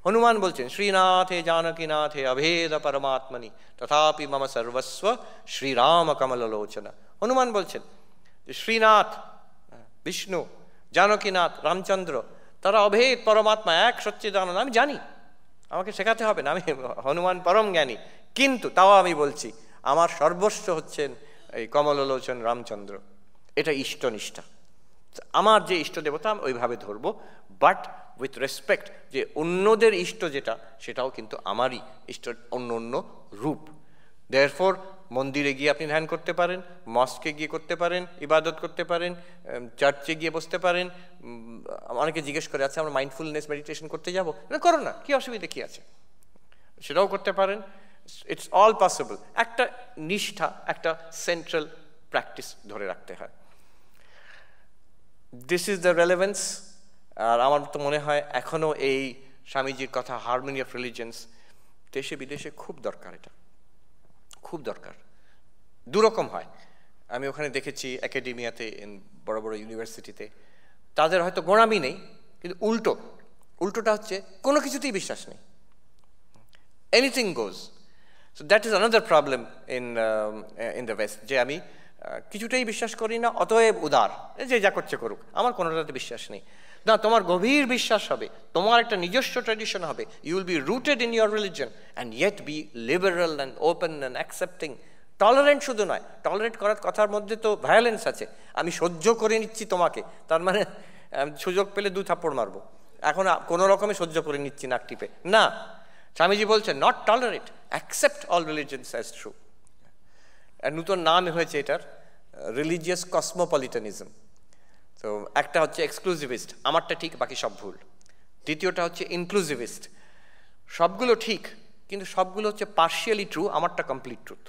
হনুমান বলছেন শ্রীনাথে জানকীনাথে অভেদ পরমাত্মনি তথাপি মম সর্বস্ব শ্রীরাম কমললোচনা। হনুমান বলছেন যে শ্রীনাথ বিষ্ণু, জানকীনাথ রামচন্দ্র, তারা অভেদ পরমাত্মা, এক সচ্চিদানন্দ। আমি জানি, আমাকে শেখাতে হবে না, আমি হনুমান পরম জ্ঞানী, কিন্তু তাও আমি বলছি আমার সর্বস্ব হচ্ছেন এই কমললোচন রামচন্দ্র। এটা ইষ্টনিষ্ঠা। আমার যে ইষ্ট দেবতা আমি ওইভাবে ধরবো, বাট উইথ রেসপেক্ট যে অন্যদের ইষ্ট যেটা, সেটাও কিন্তু আমারই ইষ্ট, অন্য অন্য রূপ। দেয়ারফর মন্দিরে গিয়ে আপনি ধ্যান করতে পারেন, মস্কে গিয়ে করতে পারেন, ইবাদত করতে পারেন, চার্চে গিয়ে বসতে পারেন। অনেকে জিজ্ঞেস করে আছে আমরা মাইন্ডফুলনেস মেডিটেশন করতে যাবো, না করো না, কি অসুবিধা কি আছে, সেটাও করতে পারেন। It's all possible. একটা নিষ্ঠা, একটা সেন্ট্রাল প্র্যাকটিস ধরে রাখতে হয়। This is the relevance. আর আমার তো মনে হয় এখনও এই স্বামীজির কথা হারমোনি অফ রিলিজিয়ন্স দেশে বিদেশে খুব দরকার, এটা খুব দরকার। দুরকম হয়, আমি ওখানে দেখেছি একাডেমিয়াতে, বড় বড় ইউনিভার্সিটিতে, তাদের হয়তো গোঁড়ামি নেই, কিন্তু উল্টোটা হচ্ছে কোনো কিছুতেই বিশ্বাস নেই, anything goes. So that is another problem in the West, যে আমি কিছুটাই বিশ্বাস করি না, অতএব উদার, যে যা করছে করুক, আমার কোনোটাতে বিশ্বাস নেই। না, তোমার গভীর বিশ্বাস হবে, তোমার একটা নিজস্ব ট্র্যাডিশন হবে, you will be rooted in your religion and yet be liberal and open and accepting. Tolerant শুধু নয়, টলারেট করার কথার মধ্যে তো ভায়োলেন্স আছে। আমি সহ্য করে নিচ্ছি তোমাকে, তার মানে সুযোগ পেলে 2 থাপ্পড় মারবো, এখন কোনো রকমে সহ্য করে নিচ্ছি নাক টিপে না। স্বামীজি বলছেন not tolerate, accept all religions as true. নূতন নাম হয়েছে এটার রিলিজিয়াস কসমোপলিটানিজম। তো একটা হচ্ছে এক্সক্লুসিভিস্ট, আমারটা ঠিক বাকি সব ভুল। দ্বিতীয়টা হচ্ছে ইনক্লুসিভিস্ট, সবগুলো ঠিক কিন্তু সবগুলো হচ্ছে পার্শিয়ালি ট্রু, আমারটা কমপ্লিট ট্রুথ,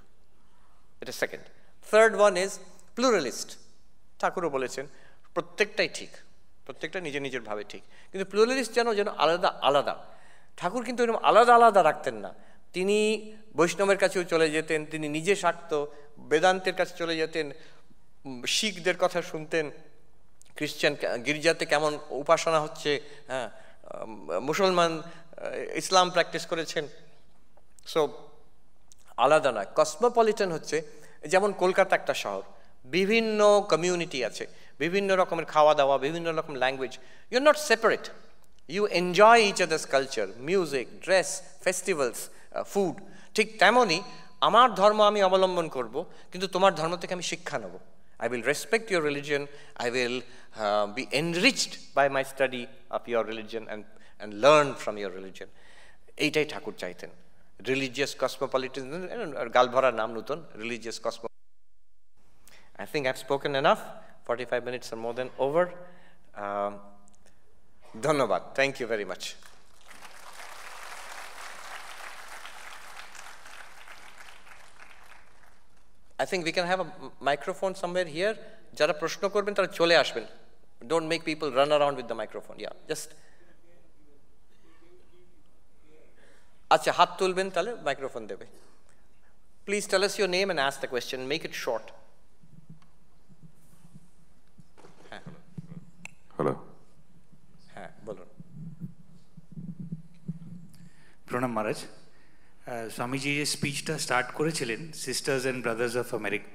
এটা second. Third one is pluralist. ঠাকুরও বলেছেন প্রত্যেকটাই ঠিক, প্রত্যেকটা নিজের নিজের ভাবে ঠিক, কিন্তু প্লুরালিস্ট যেন আলাদা আলাদা। ঠাকুর কিন্তু এরকম আলাদা আলাদা রাখতেন না। তিনি বৈষ্ণবের কাছেও চলে যেতেন, তিনি নিজে শাক্ত বেদান্তের কাছে চলে যেতেন, শিখদের কথা শুনতেন, খ্রিস্টান গির্জাতে কেমন উপাসনা হচ্ছে, হ্যাঁ, মুসলমান ইসলাম প্র্যাকটিস করেছেন। সো আলাদা নয়। কসমোপলিটান হচ্ছে যেমন কলকাতা একটা শহর, বিভিন্ন কমিউনিটি আছে, বিভিন্ন রকমের খাওয়া দাওয়া, বিভিন্ন রকম language, you are not separate, you enjoy each others culture, music, dress, festivals, food. ঠিক তেমনই আমার ধর্ম আমি অবলম্বন করব, কিন্তু তোমার ধর্ম থেকে আমি শিক্ষা নেব। I will respect your religion, I will be enriched by my study of your religion and learn from your religion. এইটাই ঠাকুর চাইতেন। রিলিজিয়াস কসমোপলিটানিজম, গালভরা নাম নতুন, religious Cosmo. I think I've spoken enough. 45 minutes are more than over. ধন্যবাদ, thank you very much. I think we can have a microphone somewhere here. যারা প্রশ্ন করবেন তারা চলে আসবেন। Don't make people run around with the microphone. Yeah, just আচ্ছা, হাত তুলবেন তাহলে মাইক্রোফোন দেবে। Please tell us your name and ask the question. Make it short. Hello. হ্যাঁ, বলুন। প্রণাম মহারাজ। স্বামীজি যে স্পিচটা স্টার্ট করেছিলেন sisters and brothers of America,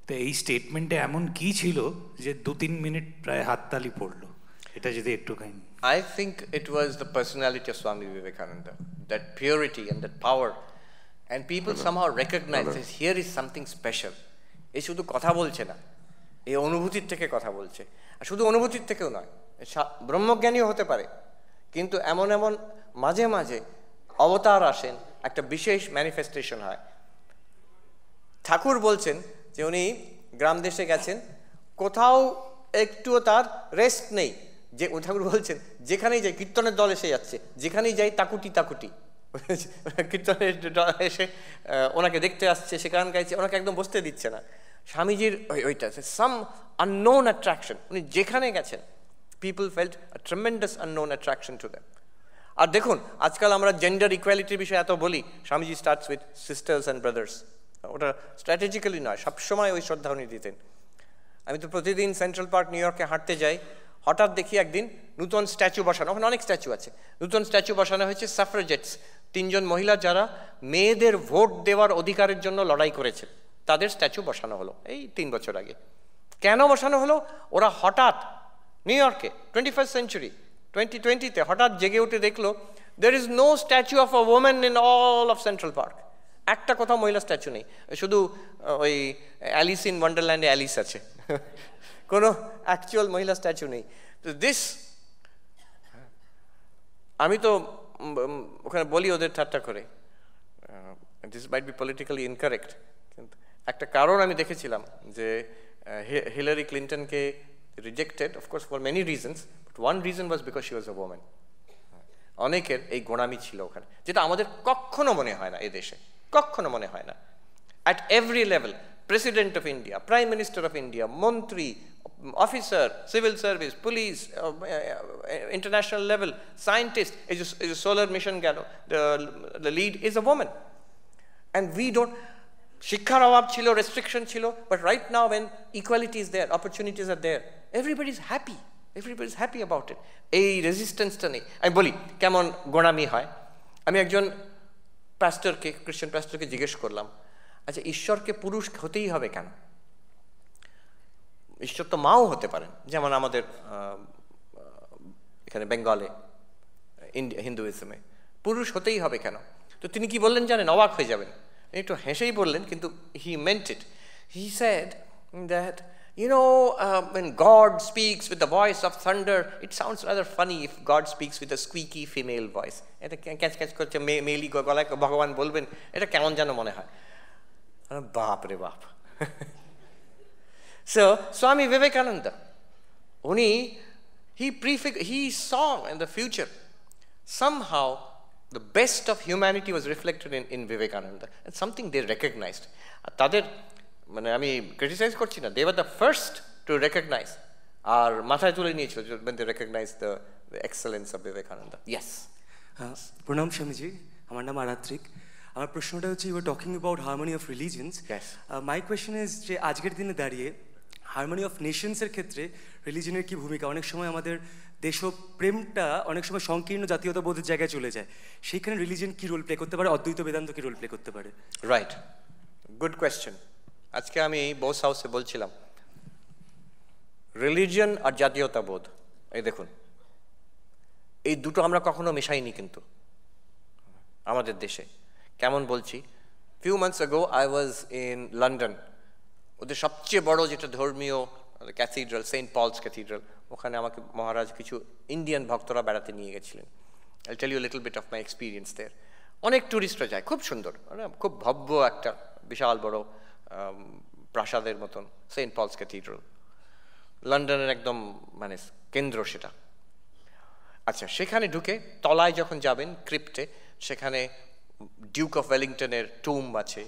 তো এই স্টেটমেন্টে এমন কি ছিল যে 2-3 মিনিট প্রায় হাততালি পড়লো, এটা যদি একটু কাহিনী। I think it was the personality of Swami Vivekananda, that purity and that power, and people somehow recognize that here is something special. এই শুধু কথা বলছে না, এই অনুভূতির থেকে কথা বলছে। আর শুধু অনুভূতির থেকেও নয়, ব্রহ্মজ্ঞানীও হতে পারে, কিন্তু এমন এমন মাঝে মাঝে অবতার আসেন, একটা বিশেষ ম্যানিফেস্টেশন হয়। ঠাকুর বলছেন যে উনি গ্রাম দেশে গেছেন, কোথাও একটুও তার রেস্ট নেই। যে ঠাকুর বলছেন যেখানেই যাই, কীর্তনের দল এসে যাচ্ছে, যেখানেই যাই তাকুটি তাকুটি, কীর্তনের এসে ওনাকে দেখতে আসছে, সে গান গাইছে, ওনাকে একদম বসতে দিচ্ছে না। স্বামীজির ওইটা সাম আননোন অ্যাট্রাকশন, উনি যেখানে গেছেন people felt a tremendous unknown attraction to them. আর দেখুন আজকাল আমরা জেন্ডার ইকুয়ালিটির বিষয়ে এত বলি, Swamiji starts with sisters and brothers. ওটা স্ট্র্যাটেজিক্যালি নয়, সবসময় ওই শ্রদ্ধা উনি দিতেন। আমি তো প্রতিদিন সেন্ট্রাল পার্ক নিউ ইয়র্কে হাঁটতে যাই, হঠাৎ দেখি একদিন নূতন স্ট্যাচু বসানো, ওখানে অনেক স্ট্যাচু আছে, নূতন স্ট্যাচু বসানো হয়েছে সাফ্রাজেটস, 3 জন মহিলা যারা মেয়েদের ভোট দেওয়ার অধিকারের জন্য লড়াই করেছে, তাদের স্ট্যাচু বসানো হলো এই 3 বছর আগে। কেন বসানো হলো? ওরা হঠাৎ নিউ ইয়র্কে 21st সেঞ্চুরি 2020-তে হঠাৎ জেগে উঠে দেখলো there is no statue of a woman in all of Central Park. একটা কোথাও মহিলা স্ট্যাচু নেই, শুধু ওই অ্যালিস ইন ওয়ান্ডারল্যান্ডে অ্যালিস আছে, কোনো অ্যাকচুয়াল মহিলা স্ট্যাচু নেই। তো দিস, আমি তো ওখানে বলি ওদের ঠাট্টা করে, this might be politically incorrect, কিন্তু একটা কারণ আমি দেখেছিলাম যে হিলারি ক্লিন্টনকে rejected of course for many reasons, but one reason was because she was a woman. অনেকের এই গোঁড়ামি ছিল ওখানে, যেটা আমাদের কখনো মনে হয় না এদেশে, কখনো মনে হয় না। At every level, president of India, prime minister of India, মন্ত্রী, officer, civil service, police, international level, scientist, এই যে সোলার মিশন গেল, the lead is a woman. And we don't, শিক্ষার অভাব ছিল, রেস্ট্রিকশন ছিল, but right now when equality is there, opportunities are there, everybody is happy, everybody is happy about it. এই রেজিস্ট্যান্সটা নেই। আমি বলি কেমন গোঁড়ামি হয়। আমি একজন প্যাস্টরকে, খ্রিস্টান প্যাস্টরকে জিজ্ঞেস করলাম, আচ্ছা ঈশ্বরকে পুরুষ হতেই হবে কেন? ঈশ্বর তো মাও হতে পারেন, যেমন আমাদের এখানে বেঙ্গলে, হিন্দুইজমে পুরুষ হতেই হবে কেন? তো তিনি কি বললেন জানেন? অবাক হয়ে যাবেন, একটু হেসেই বললেন, কিন্তু হি meant it. He said that when God speaks with the voice of thunder, it sounds rather funny if God speaks with a squeaky female voice. এটা ক্যাচ ক্যাচ করছে মেলি গলায় ভগবান বলবেন, এটা কেমন যেন মনে হয়। বাপ রে বাপ। So Swami Vivekananda, he saw in the future somehow the best of humanity was reflected in Vivekananda, and something they recognized. তাদের মানে আমি ক্রিটিসাইজ করছি না, they were the first to recognize, আর মাথায় তুলে নিয়েছিল when they recognized the excellence of Vivekananda. Yes. প্রণাম স্বামীজি, আমার নাম আরাত্রিক। আমার প্রশ্নটা হচ্ছে, you are talking about harmony of religions. My question is যে আজকের দিনে দাঁড়িয়ে হারমোনি অফ নেশনসের ক্ষেত্রে রিলিজনের কি ভূমিকা? অনেক সময় আমাদের দেশপ্রেমটা অনেক সময় সংকীর্ণ জাতীয়তাবোধের জায়গায় চলে যায়, সেইখানে রিলিজন কি রোল প্লে করতে পারে, অদ্বৈত বেদান্ত কি রোল প্লে করতে পারে? Right, good question. আজকে আমি বোস হাউসে বলছিলাম, রিলিজিয়ন আর জাতীয়তাবোধ, এই দেখুন, এই দুটো আমরা কখনো মেশাইনি কিন্তু আমাদের দেশে। কেমন বলছি? Few months ago I was in London. ওদের সবচেয়ে বড় যেটা ধর্মীয় ক্যাথিড্রাল, সেন্ট পলস ক্যাথিড্রাল, ওখানে আমাকে মহারাজ কিছু ইন্ডিয়ান ভক্তরা বেড়াতে নিয়ে গেছিলেন। I tell you little bit of my experience there. অনেক ট্যুরিস্টরা যায়, খুব সুন্দর, খুব ভব্য একটা বিশাল বড় প্রাসাদের মতন সেন্ট পলস ক্যাথিড্রাল, লন্ডনের একদম মানে কেন্দ্র সেটা। আচ্ছা, সেখানে ঢুকে তলায় যখন যাবেন ক্রিপ্টে, সেখানে ডিউক অফ ওয়েলিংটনের টুম আছে,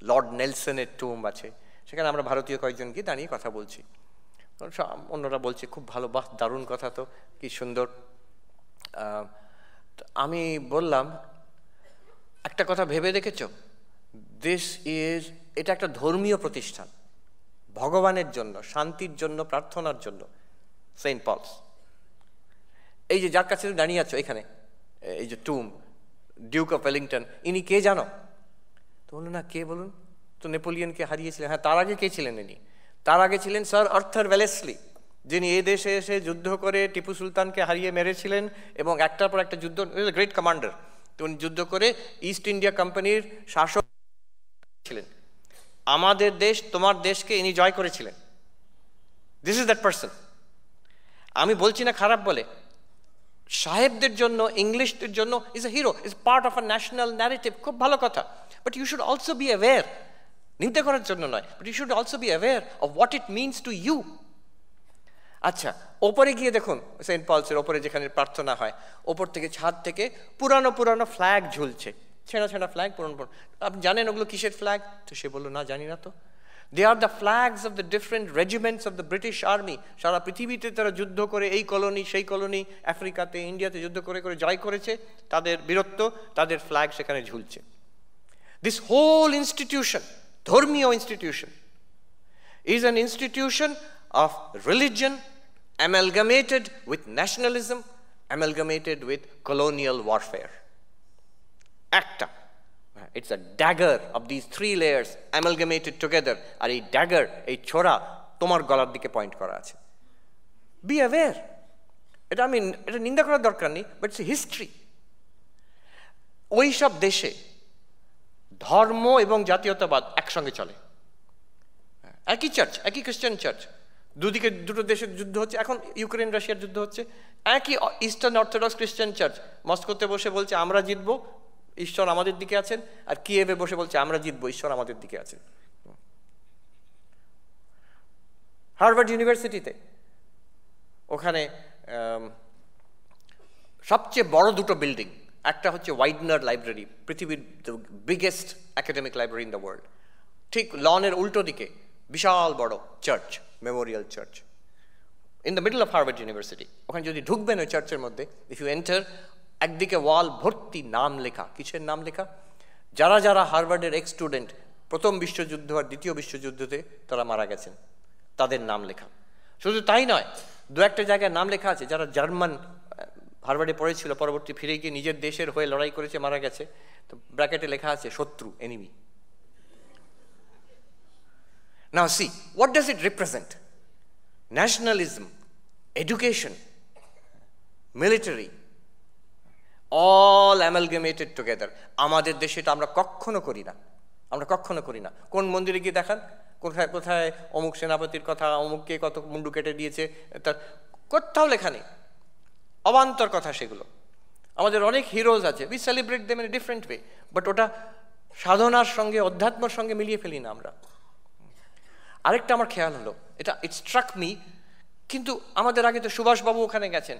লর্ড নেলসনের টুম আছে। সেখানে আমরা ভারতীয় কয়েকজন গিয়ে দাঁড়িয়ে কথা বলছি, অন্যরা বলছে খুব ভালো, বাহ দারুণ কথা তো, কি সুন্দর। আমি বললাম, একটা কথা ভেবে দেখেছো, এটা একটা ধর্মীয় প্রতিষ্ঠান, ভগবানের জন্য, শান্তির জন্য, প্রার্থনার জন্য সেন্ট পলস। এই যে যার কাছে দাঁড়িয়ে আছো এখানে, এই যে টুম, ডিউক অফ ওয়েলিংটন, ইনি কে জানো? তো বললো না, কে বলুন তো? নেপোলিয়নকে হারিয়েছিলেন। হ্যাঁ, তার আগে কে ছিলেন ইনি? তার আগে ছিলেন স্যার আর্থার ওয়েলেসলি, যিনি এই দেশে এসে যুদ্ধ করে টিপু সুলতানকে হারিয়ে মেরেছিলেন, এবং একটার পর একটা যুদ্ধ, গ্রেট কমান্ডার। তো উনি যুদ্ধ করে ইস্ট ইন্ডিয়া কোম্পানির শাসক ছিলেন। আমাদের দেশ, তোমার দেশকে ইনি জয় করেছিলেন। This is that person. আমি বলছি না খারাপ বলে, সাহেবদের জন্য, ইংলিশদের জন্য is a hero, is part of a national narrative, খুব ভালো কথা। But you should also be aware, নিন্দে করার জন্য নয়, but you should also be aware of what it means to you. আচ্ছা, ওপরে গিয়ে দেখুন, সেন্ট পলসের ওপরে যেখানে প্রার্থনা হয়, ওপর থেকে ছাদ থেকে পুরানো পুরানো ফ্ল্যাগ ঝুলছে, ছেঁড়া ছেঁড়া ফ্ল্যাগ, পুরনো পুরনো। আপনি জানেন ওগুলো কিসের ফ্ল্যাগ? তো সে বললো, না জানি না তো। They are the flags of the different regiments of the British army. সারা পৃথিবীতে তারা যুদ্ধ করে, এই কলোনি সেই কলোনি, আফ্রিকাতে, ইন্ডিয়াতে যুদ্ধ করে করে জয় করেছে, তাদের বীরত্ব, তাদের ফ্ল্যাগ সেখানে ঝুলছে। দিস হোল ইনস্টিটিউশন, ধর্মীয় institution, is an institution of religion amalgamated with nationalism, amalgamated with colonial warfare. একটা, it's a dagger of these three layers amalgamated together. আর এই dagger, এই ছোরা তোমার গলার দিকে পয়েন্ট করা আছে। Be aware. এটা নিন্দা করার দরকার নেই, বাট ইটস হিস্ট্রি। ওই সব দেশে ধর্ম এবং জাতীয়তাবাদ একসঙ্গে চলে, একই চার্চ, একই খ্রিস্টান চার্চ। দুদিকে দুটো দেশের যুদ্ধ হচ্ছে, এখন ইউক্রেন রাশিয়ার যুদ্ধ হচ্ছে, একই ইস্টার্ন অর্থোডক্স খ্রিস্টান চার্চ মস্কোতে বসে বলছে আমরা জিতবো, ঈশ্বর আমাদের দিকে আছেন, আর কিয়েভে বসে বলছে আমরা জিতবো, ঈশ্বর আমাদের দিকে আছেন। হার্ভার্ড ইউনিভার্সিটিতে, ওখানে সবচেয়ে বড় দুটো বিল্ডিং, একটা হচ্ছে ওয়াইডনার লাইব্রেরি, পৃথিবীর biggest academic library in the world. ঠিক লনের উল্টো দিকে বিশাল বড় church, Memorial church, in the middle of Harvard university. ওখানে যদি ঢুকবেন ওই চার্চের মধ্যে, ইফ ইউ এন্টার, একদিকে ওয়াল ভর্তি নাম লেখা। কিসের নাম লেখা? যারা যারা হার্ভার্ডের এক্স স্টুডেন্ট, প্রথম বিশ্বযুদ্ধ আর দ্বিতীয় বিশ্বযুদ্ধতে তারা মারা গেছেন, তাদের নাম লেখা। শুধু তাই নয়, দু একটা জায়গায় নাম লেখা আছে যারা জার্মান হার্ভার্ডে পড়েছিল, পরবর্তী ফিরে গিয়ে নিজের দেশের হয়ে লড়াই করেছে, মারা গেছে, তো ব্র্যাকেটে লেখা আছে শত্রু, enemy. Now see, what does it represent? Nationalism, education, military, all amalgamated together. আমাদের দেশে এটা আমরা কখনো করি না। কোন মন্দিরে গিয়ে দেখান, কোথায় অমুক সেনাপতির কথা, অমুককে কত মুন্ডু কেটে দিয়েছে, তার কোথাও লেখা নেই। অবান্তর কথা সেগুলো। আমাদের অনেক হিরোজ আছে, we celebrate them in a different way, but ওটা সাধনার সঙ্গে অধ্যাত্মর সঙ্গে মিলিয়ে ফেলি না আমরা। আরেকটা আমার খেয়াল হলো, এটা ইট স্ট্রাক মি, কিন্তু আমাদের আগে তো সুভাষবাবু ওখানে গেছেন,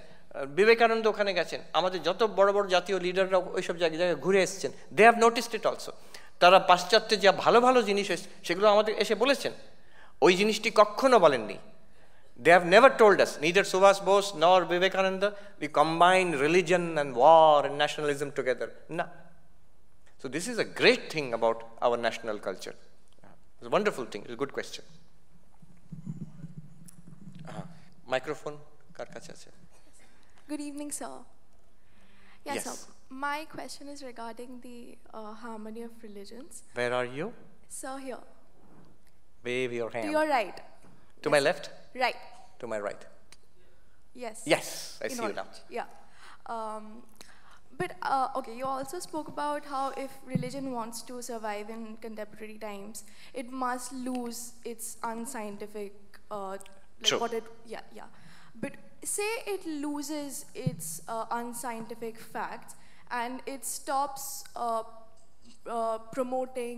বিবেকানন্দ ওখানে গেছেন, আমাদের যত বড় বড় জাতীয় লিডাররা ওইসব জায়গায় ঘুরে এসছেন, they have noticed it also. তারা পাশ্চাত্যে যা ভালো ভালো জিনিস সেগুলো আমাদের এসে বলেছেন, ওই জিনিসটি কখনো বলেননি। They have never told us, neither Subhas Bose nor Vivekananda, we combine religion and war and nationalism together. No. So this is a great thing about our national culture. It's a wonderful thing. It's a good question. Microphone, kar kache ache? Good evening, sir. Yes, Yes. sir. My question is regarding the harmony of religions. Where are you? Sir, here. Wave your hand. To your right. To my left? Right. To my right. Yes. Yes, I In see you now. orange. Yeah. But okay, you also spoke about how if religion wants to survive in contemporary times, it must lose its unscientific, True. yeah. But say it loses its unscientific facts and it stops promoting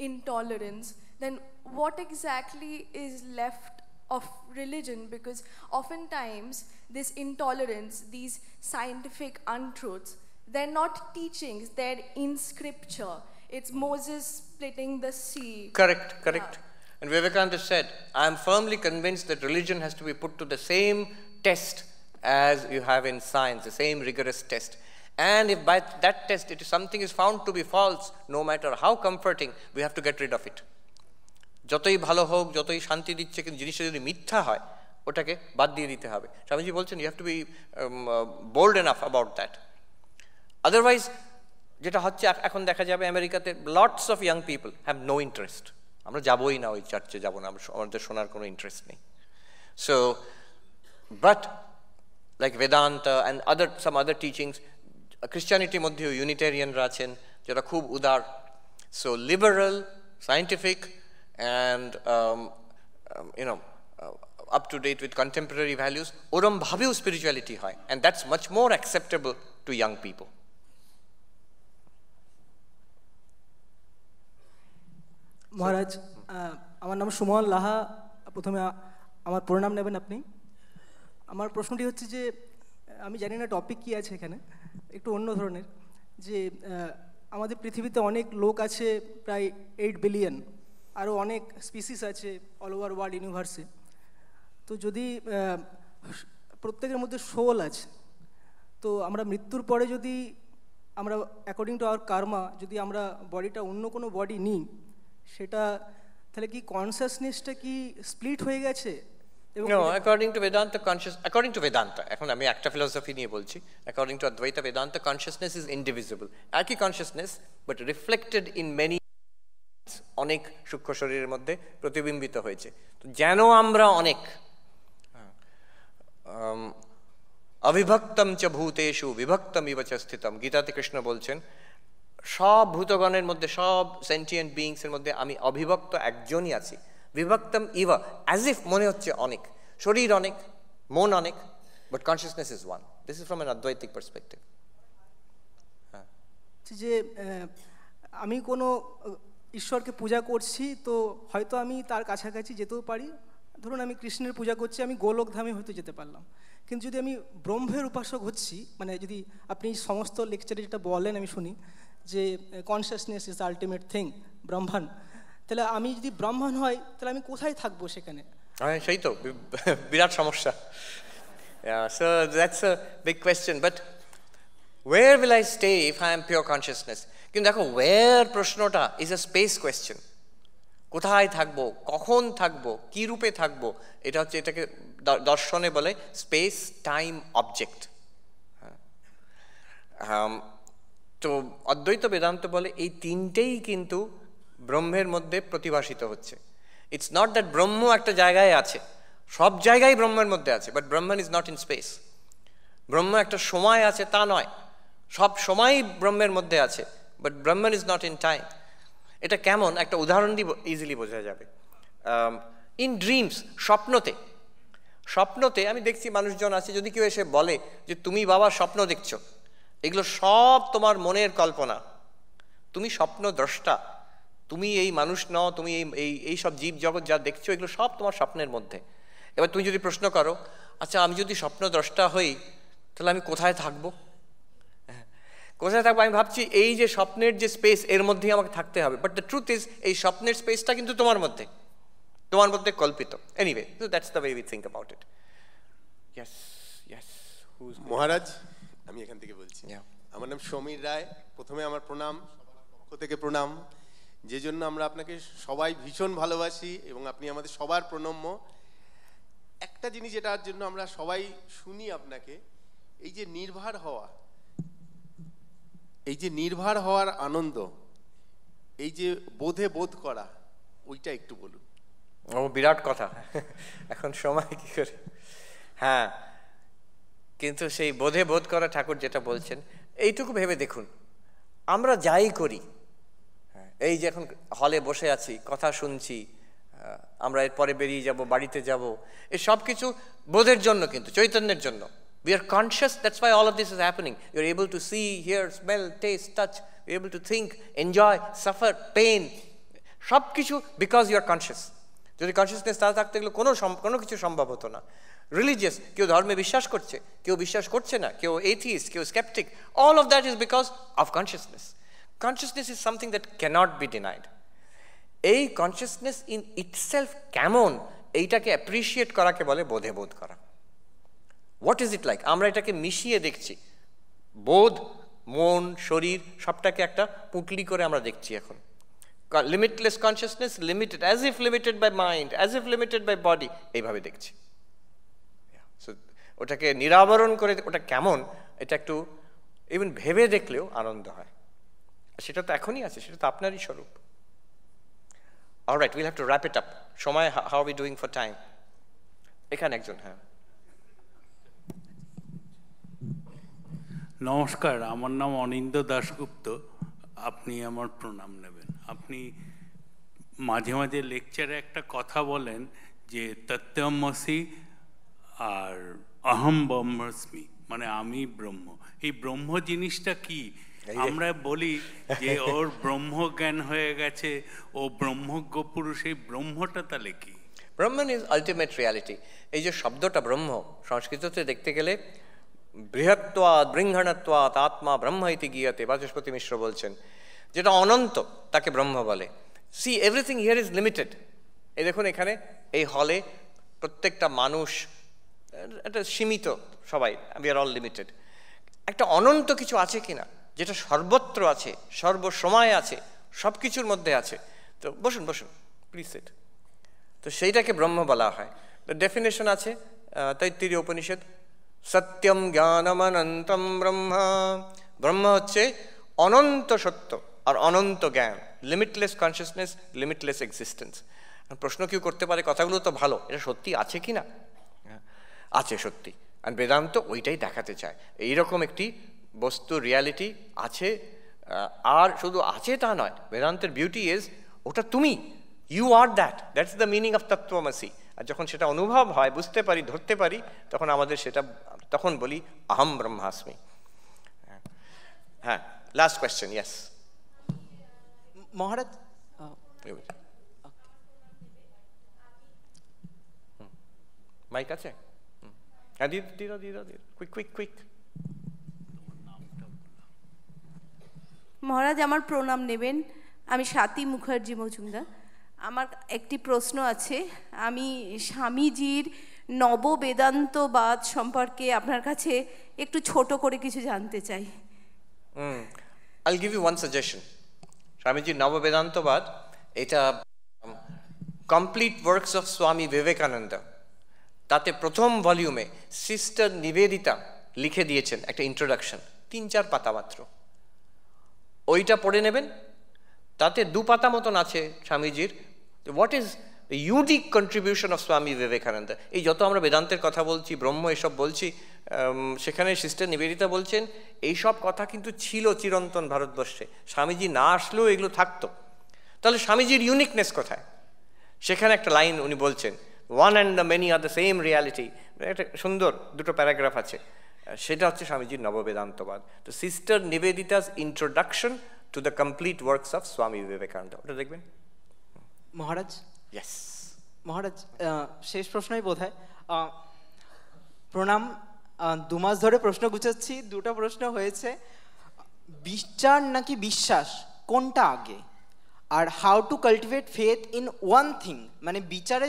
intolerance, then what exactly is left of religion? Because oftentimes this intolerance, these scientific untruths, they're not teachings, they're in scripture. It's Moses splitting the sea. Correct. Yeah. And Vivekananda said, I am firmly convinced that religion has to be put to the same test as you have in science, the same rigorous test. And if by that test something is found to be false, no matter how comforting, we have to get rid of it. যতই ভালো হোক, যতই শান্তি দিচ্ছে, কিন্তু জিনিসটা যদি মিথ্যা হয়, ওটাকে বাদ দিয়ে দিতে হবে। স্বামীজি বলছেন, you have to be bold enough about that. Otherwise যেটা হচ্ছে এখন দেখা যাবে আমেরিকাতে, lots of young people have no interest. আমরা যাবোই না, ওই চার্চে যাবো না, আমাদের শোনার কোনো ইন্টারেস্ট নেই। So but like Vedanta and some other teachings, খ্রিস্টানিটির মধ্যেও ইউনিটেরিয়ানরা আছেন যারা খুব উদার। So liberal, scientific and up to date with contemporary values, oram bhabeu spirituality hoy, and that's much more acceptable to young people. মহারাজ, আমার নাম সুমন লাহা। প্রথমে আমার প্রণাম নেবেন আপনি। আমার প্রশ্নটি হচ্ছে যে, আমি জানি না টপিক কী আছে এখানে, একটু অন্য ধরনের, যে আমাদের পৃথিবীতে অনেক লোক আছে, প্রায় 8 বিলিয়ন, আরও অনেক স্পিসিস আছে অল ওভার ওয়ার্ল্ড ইউনিভার্সে। তো যদি প্রত্যেকের মধ্যে সোল আছে, তো আমরা মৃত্যুর পরে যদি আমরা অ্যাকর্ডিং টু আওয়ার কার্মা যদি আমরা বডিটা অন্য কোনো বডি নিই, সেটা তাহলে কি কনসিয়াসনেসটা কি স্প্লিট হয়ে গেছে? No, according to Vedanta, এখন আমি একটা ফিলোসফি নিয়ে বলছি, according to Advaita Vedanta, consciousness is indivisible. একই consciousness, but reflected in many, অনেক সূক্ষ্ম শরীরের মধ্যে প্রতিবিম্বিত হয়েছে। তো যেন আমরা অনেক অবিভক্তম চ ভূতেষু বিভক্তম ইব চ স্থিতম, গীতাতে কৃষ্ণ বলছেন, সব ভূতগণের মধ্যে, সব সেন্টিয়েন্ট বিইংসের মধ্যে আমি অবিভক্ত একজনই আছি। বিভক্তম ইভ, অ্যাজ ইফ মনে হচ্ছে অনেক, শরীর অনেক, মন অনেক, but consciousness is one. This is from an advaitic perspective. যে আমি কোনো ঈশ্বরকে পূজা করছি, তো হয়তো আমি তার কাছাকাছি যেতেও পারি। ধরুন আমি কৃষ্ণের পূজা করছি, আমি গোলকধামে হয়তো যেতে পারলাম। কিন্তু যদি আমি ব্রহ্মের উপাসক হচ্ছি, মানে যদি আপনি সমস্ত লেকচারে যেটা বলেন আমি শুনি যে consciousness is the ultimate thing, Brahman, তাহলে আমি যদি ব্রাহ্মণ হয়, তাহলে আমি কোথায় থাকবো সেখানে? হ্যাঁ, সেই তো বিরাট সমস্যা। So that's a big question, but where will I stay if I am pure consciousness? কিন্তু দেখো, where প্রশ্নটা is a space question. কোথায় থাকবো, কখন থাকবো, কি রূপে থাকবো, এটা হচ্ছে, এটাকে দর্শনে বলে স্পেস টাইম অবজেক্ট। তো অদ্বৈত বেদান্ত বলে এই তিনটেই কিন্তু ব্রহ্মের মধ্যে প্রতিভাসিত হচ্ছে। ইটস নট দ্যাট ব্রহ্ম একটা জায়গায় আছে, সব জায়গায় ব্রহ্মের মধ্যে আছে, but Brahman is not in space. ব্রহ্ম একটা সময় আছে তা নয়, সব সময়ই ব্রহ্মের মধ্যে আছে, but Brahman is not in time. এটা কেমন, একটা উদাহরণ দিয়ে ইজিলি বোঝা যাবে। ইন ড্রিমস, স্বপ্নতে আমি দেখছি মানুষজন আছে, যদি কেউ এসে বলে যে তুমি বাবা স্বপ্ন দেখছো, এগুলো সব তোমার মনের কল্পনা, তুমি স্বপ্ন দ্রষ্টা, তুমি এই মানুষ নও, তুমি এই সব জীব জগৎ যা দেখছো এগুলো সব তোমার স্বপ্নের মধ্যে। এবার তুমি যদি প্রশ্ন করো, আচ্ছা আমি যদি স্বপ্ন দ্রষ্টা হই তাহলে আমি কোথায় থাকবো? কোথায় থাকবো? আমি ভাবছি এই যে স্বপ্নের যে স্পেস এর মধ্যেই আমাকে থাকতে হবে, বাট দ্য ট্রুথ ইজ এই স্বপ্নের স্পেসটা কিন্তু তোমার মধ্যে কল্পিত। Anyway, so that's the way we think about it. Maharaj, আমি এখান থেকে বলছি। আমার নাম সমীর রায়। প্রথমে আমার প্রণাম, পক্ষ থেকে প্রণাম, যে জন্য আমরা আপনাকে সবাই ভীষণ ভালোবাসি এবং আপনি আমাদের সবার প্রণম্য। একটা জিনিস যেটার জন্য আমরা সবাই শুনি আপনাকে, এই যে নির্ভার হওয়ার আনন্দ, এই যে বোধ করা, ওইটা একটু বলুন। ও বিরাট কথা, এখন সময় কি করে। হ্যাঁ, কিন্তু সেই বোধ করা ঠাকুর যেটা বলছেন, এইটুকু ভেবে দেখুন, আমরা যাই করি, এই যে এখন হলে বসে আছি, কথা শুনছি, আমরা এরপরে বেরিয়ে যাব, বাড়িতে যাব, এই সব কিছু বোধের জন্য, কিন্তু চৈতন্যের জন্য। We are conscious, that's why all of this is happening. You're able to see, hear, smell, taste, touch. You're able to think, enjoy, suffer, pain. সব কিছু because you are conscious. যদি কনসিয়াসনেস না থাকতে গেলে কোনো কিছু সম্ভব হতো না। রিলিজিয়াস, কেউ ধর্মে বিশ্বাস করছে, কেউ বিশ্বাস করছে না, কেউ এথিস্ট, কেউ sceptic, all of that is because of consciousness. Consciousness is something that cannot be denied. এই কনসিয়াসনেস ইন ইটসেলফ কেমন, এইটাকে অ্যাপ্রিসিয়েট করাকে বলে বোধ করা। What is it like? আমরা এটাকে মিশিয়ে দেখছি, বোধ, মন, শরীর সবটাকে একটা পুঁটলি করে আমরা দেখছি এখন। Limitless consciousness, limited, as if limited by mind, as if limited by body, এইভাবে দেখছি। ওটাকে নিরাবরণ করে ওটা কেমন, এটা একটু ইভেন ভেবে দেখলেও আনন্দ হয়। সেটা তো এখনই আছে, সেটা তো আপনারই স্বরূপ। Alright, will have to wrap it up. সময়, how are we doing for time? এখানে একজন। হ্যাঁ, নমস্কার, আমার নাম অনিন্দ্য দাশগুপ্ত। আপনি আমার প্রণাম নেবেন। আপনি মাঝে মাঝে লেকচারে একটা কথা বলেন যে তত্ত্বমসি আর অহম ব্রহ্মাস্মি, মানে আমি ব্রহ্ম। এই ব্রহ্ম জিনিসটা কি? আমরা বলি যে ওর ব্রহ্ম জ্ঞান হয়ে গেছে, ও ব্রহ্মজ্ঞ পুরুষ, এই ব্রহ্মটা তাহলে কি? Brahman is ultimate reality. এই যে শব্দটা ব্রহ্ম, সংস্কৃততে দেখতে গেলে বৃহত্বাৎ বৃংহণত্বাৎ আত্মা ব্রহ্ম ইতি গীয়তে, বাচস্পতি মিশ্র বলছেন, যেটা অনন্ত তাকে ব্রহ্ম বলে। See, everything here is limited. এই দেখুন, এখানে এই হলে প্রত্যেকটা মানুষ একটা সীমিত, সবাই, উই আর অল লিমিটেড। একটা অনন্ত কিছু আছে কিনা, যেটা সর্বত্র আছে, সর্বসময় আছে, সব কিছুর মধ্যে আছে। তো বসুন প্লিজ সিট। তো সেইটাকে ব্রহ্ম বলা হয়। তো ডেফিনেশন আছে তৈত্তিরীয় উপনিষদ, সত্যম জ্ঞানম অনন্তম ব্রহ্মা। ব্রহ্ম হচ্ছে অনন্ত সত্য আর অনন্ত জ্ঞান, লিমিটলেস কনসিয়াসনেস, লিমিটলেস এক্সিস্টেন্স। প্রশ্ন কেউ করতে পারে, কথাগুলো তো ভালো, এটা সত্যি আছে কি না? আছে, সত্যি। আর বেদান্ত ওইটাই দেখাতে চায়, এইরকম একটি বস্তু, রিয়ালিটি আছে। আর শুধু আছে তা নয়, বেদান্তের বিউটি ইজ ওটা তুমি, you are that's the meaning of tattvamasi. আর যখন সেটা অনুভব হয়, বুঝতে পারি, ধরতে পারি, তখন আমাদের সেটা, তখন বলি অহম ব্রহ্মাস্মি। হ্যাঁ, লাস্ট কোয়েশ্চেন। ইয়েস মহারাজ, মাইক আছে? হ্যাঁ, দিদা, কুইক। মহারাজ, আমার প্রণাম নেবেন। আমি স্বাতী মুখার্জি মজুমদার। আমার একটি প্রশ্ন আছে। আমি স্বামীজির নববেদান্তবাদ সম্পর্কে আপনার কাছে একটু ছোট করে কিছু জানতে চাই। I'll give you one suggestion. স্বামীজির নববেদান্তবাদ, এটা complete works of Swami Vivekananda, তাতে প্রথম ভলিউমে সিস্টার নিবেদিতা লিখে দিয়েছেন একটা ইন্ট্রোডাকশন, 3-4 পাতা মাত্র। ওইটা পড়ে নেবেন। তাতে 2 পাতা মতন আছে স্বামীজির what is the unique contribution of Swami Vivekananda. এই যত আমরা বেদান্তের কথা বলছি, ব্রহ্ম এসব বলছি, সেখানে সিস্টার নিবেদিতা বলছেন এই সব কথা কিন্তু ছিল চিরন্তন ভারতবর্ষে, স্বামীজি না আসলেও এগুলো থাকতো। তাহলে স্বামীজির ইউনিকনেস কোথায়? সেখানে একটা লাইন উনি বলছেন, one and the many are the same reality, একটা সুন্দর দুটো প্যারাগ্রাফ আছে, সেটা হচ্ছে স্বামীজির নববেদান্তবাদ। তো sister Nivedita's introduction to the complete works of Swami Vivekananda, ওটা দেখবেন। মহারাজ, ইয়েস মহারাজ, শেষ প্রশ্নই বোধ হয়। প্রণাম, 2 মাস ধরে প্রশ্ন গুছাচ্ছি, 2টা প্রশ্ন হয়েছে। বিচার নাকি বিশ্বাস, কোনটা আগে? আর how to cultivate faith in one thing, মানে বিচারে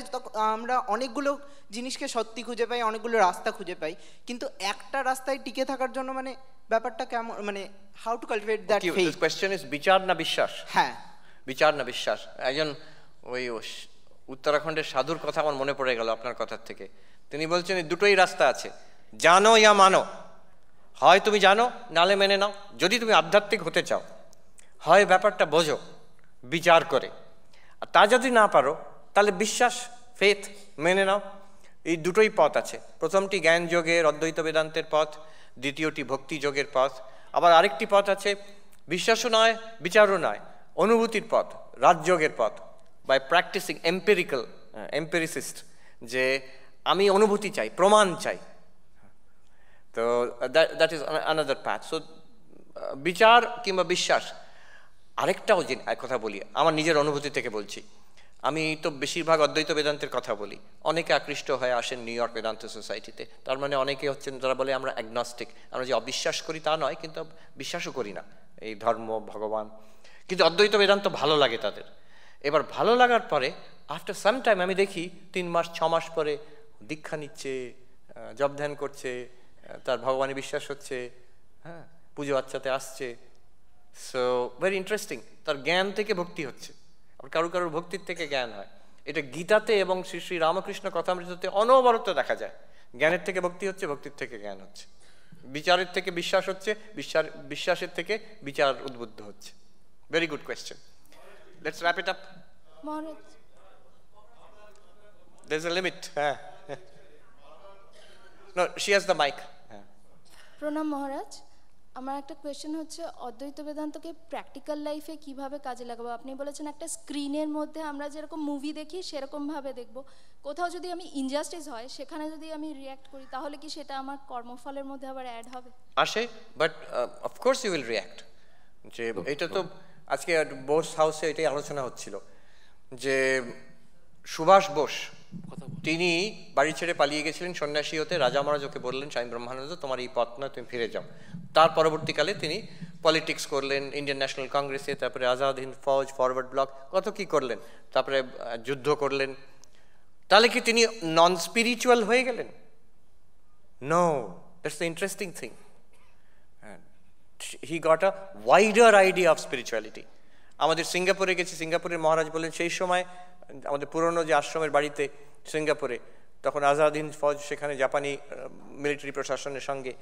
আমরা অনেকগুলো জিনিসকে সত্যি খুঁজে পাই, অনেকগুলো রাস্তা খুঁজে পাই, কিন্তু একটা রাস্তায় টিকে থাকার জন্য মানে ব্যাপারটা কেমন, মানে how to cultivate that faith? Question is বিচার না বিশ্বাস? হ্যাঁ, বিচার না বিশ্বাস। একজন ওই উত্তরাখণ্ডের সাধুর কথা আমার মনে পড়ে গেল আপনার কথার থেকে। তিনি বলছেন এই দুটোই রাস্তা আছে, জানো ইয়া মানো। হয় তুমি জানো, নালে মেনে নাও। যদি তুমি আধ্যাত্মিক হতে চাও, হয় ব্যাপারটা বোঝো বিচার করে, আর তা যদি না পারো তাহলে বিশ্বাস, ফেথ মেনে নাও। এই দুটোই পথ আছে। প্রথমটি জ্ঞান যোগের অদ্বৈত বেদান্তের পথ, দ্বিতীয়টি ভক্তি যোগের পথ। আবার আরেকটি পথ আছে, বিশ্বাসও নয় বিচারও নয়, অনুভূতির পথ, রাজযোগের পথ, বাই প্র্যাকটিসিং এম্পেরিক্যাল, এম্পেরিসিস্ট, যে আমি অনুভূতি চাই, প্রমাণ চাই। তো that is another path. So বিচার কিংবা বিশ্বাস। আরেকটাও যে কথা বলি, আমার নিজের অনুভূতি থেকে বলছি, আমি তো বেশিরভাগ অদ্বৈত বেদান্তের কথা বলি। অনেকে আকৃষ্ট হয়ে আসেন নিউ ইয়র্ক বেদান্ত সোসাইটিতে, তার মানে অনেকে হচ্ছেন যারা বলে আমরা অ্যাগনস্টিক, আমরা যে অবিশ্বাস করি তা নয়, কিন্তু বিশ্বাসও করি না এই ধর্ম, ভগবান, কিন্তু অদ্বৈত বেদান্ত ভালো লাগে তাদের। এবার ভালো লাগার পরে আফটার সাম টাইম আমি দেখি 3 মাস 6 মাস পরে দীক্ষা নিচ্ছে, জপ ধ্যান করছে, তার ভগবানে বিশ্বাস হচ্ছে, হ্যাঁ, পুজো আচ্ছাতে আসছে। সো ভেরি ইন্টারেস্টিং, তার জ্ঞান থেকে ভক্তি হচ্ছে, আর কারো কারোর ভক্তির থেকে জ্ঞান হয়। এটা গীতাতে এবং শ্রী শ্রী রামকৃষ্ণ কথামৃততে অনবরত দেখা যায়। জ্ঞানের থেকে ভক্তি হচ্ছে, ভক্তির থেকে জ্ঞান হচ্ছে, বিচারের থেকে বিশ্বাস হচ্ছে, বিশ্বাসের থেকে বিচার উদ্বুদ্ধ হচ্ছে। Very good question. Let's wrap it up. There's a limit. No, she has the mic. প্রণাম মহারাজ, আমার একটা কোয়েশ্চেন হচ্ছে অদ্বৈত বেদান্তকে প্র্যাকটিক্যাল লাইফে কিভাবে কাজে লাগাবো? আপনি বলেছেন একটা স্ক্রিনের মধ্যে আমরা যেরকম মুভি দেখি সেরকমভাবে দেখব, কোথাও যদি আমি ইনজাস্টিস হয় সেখানে যদি আমি রিয়্যাক্ট করি তাহলে কি সেটা আমার কর্মফলের মধ্যে আবার অ্যাড হবে? আসে, but of course you will react. যে এটা তো আজকে বোস হাউসে এটাই আলোচনা হচ্ছিল যে সুভাষ বোস তিনি বাড়ি ছেড়ে পালিয়ে গেছিলেন সন্ন্যাসী হতে। রাজা মহারাজ ওকে বললেন স্বামী ব্রহ্মানন্দ তোমার এই পথ নয়, তুমি ফিরে যাও। তার পরবর্তীকালে তিনি পলিটিক্স করলেন ইন্ডিয়ান ন্যাশনাল কংগ্রেসে, তারপরে আজাদ হিন্দ ফৌজ, ফরওয়ার্ড ব্লক, কত কি করলেন, তারপরে যুদ্ধ করলেন। তাহলে কি তিনি নন স্পিরিচুয়াল হয়ে গেলেন? No, that's the interesting thing. He got a wider idea of spirituality. আমাদের সিঙ্গাপুরে গেছি, সিঙ্গাপুরের মহারাজ বললেন সেই সময় আমাদের পুরনো যে আশ্রমের বাড়িতে সিঙ্গাপুরে, তখন আজাদ হিন্দ ফৌজ, সেখানে জাপানি মিলিটারি প্রশাসনের সঙ্গে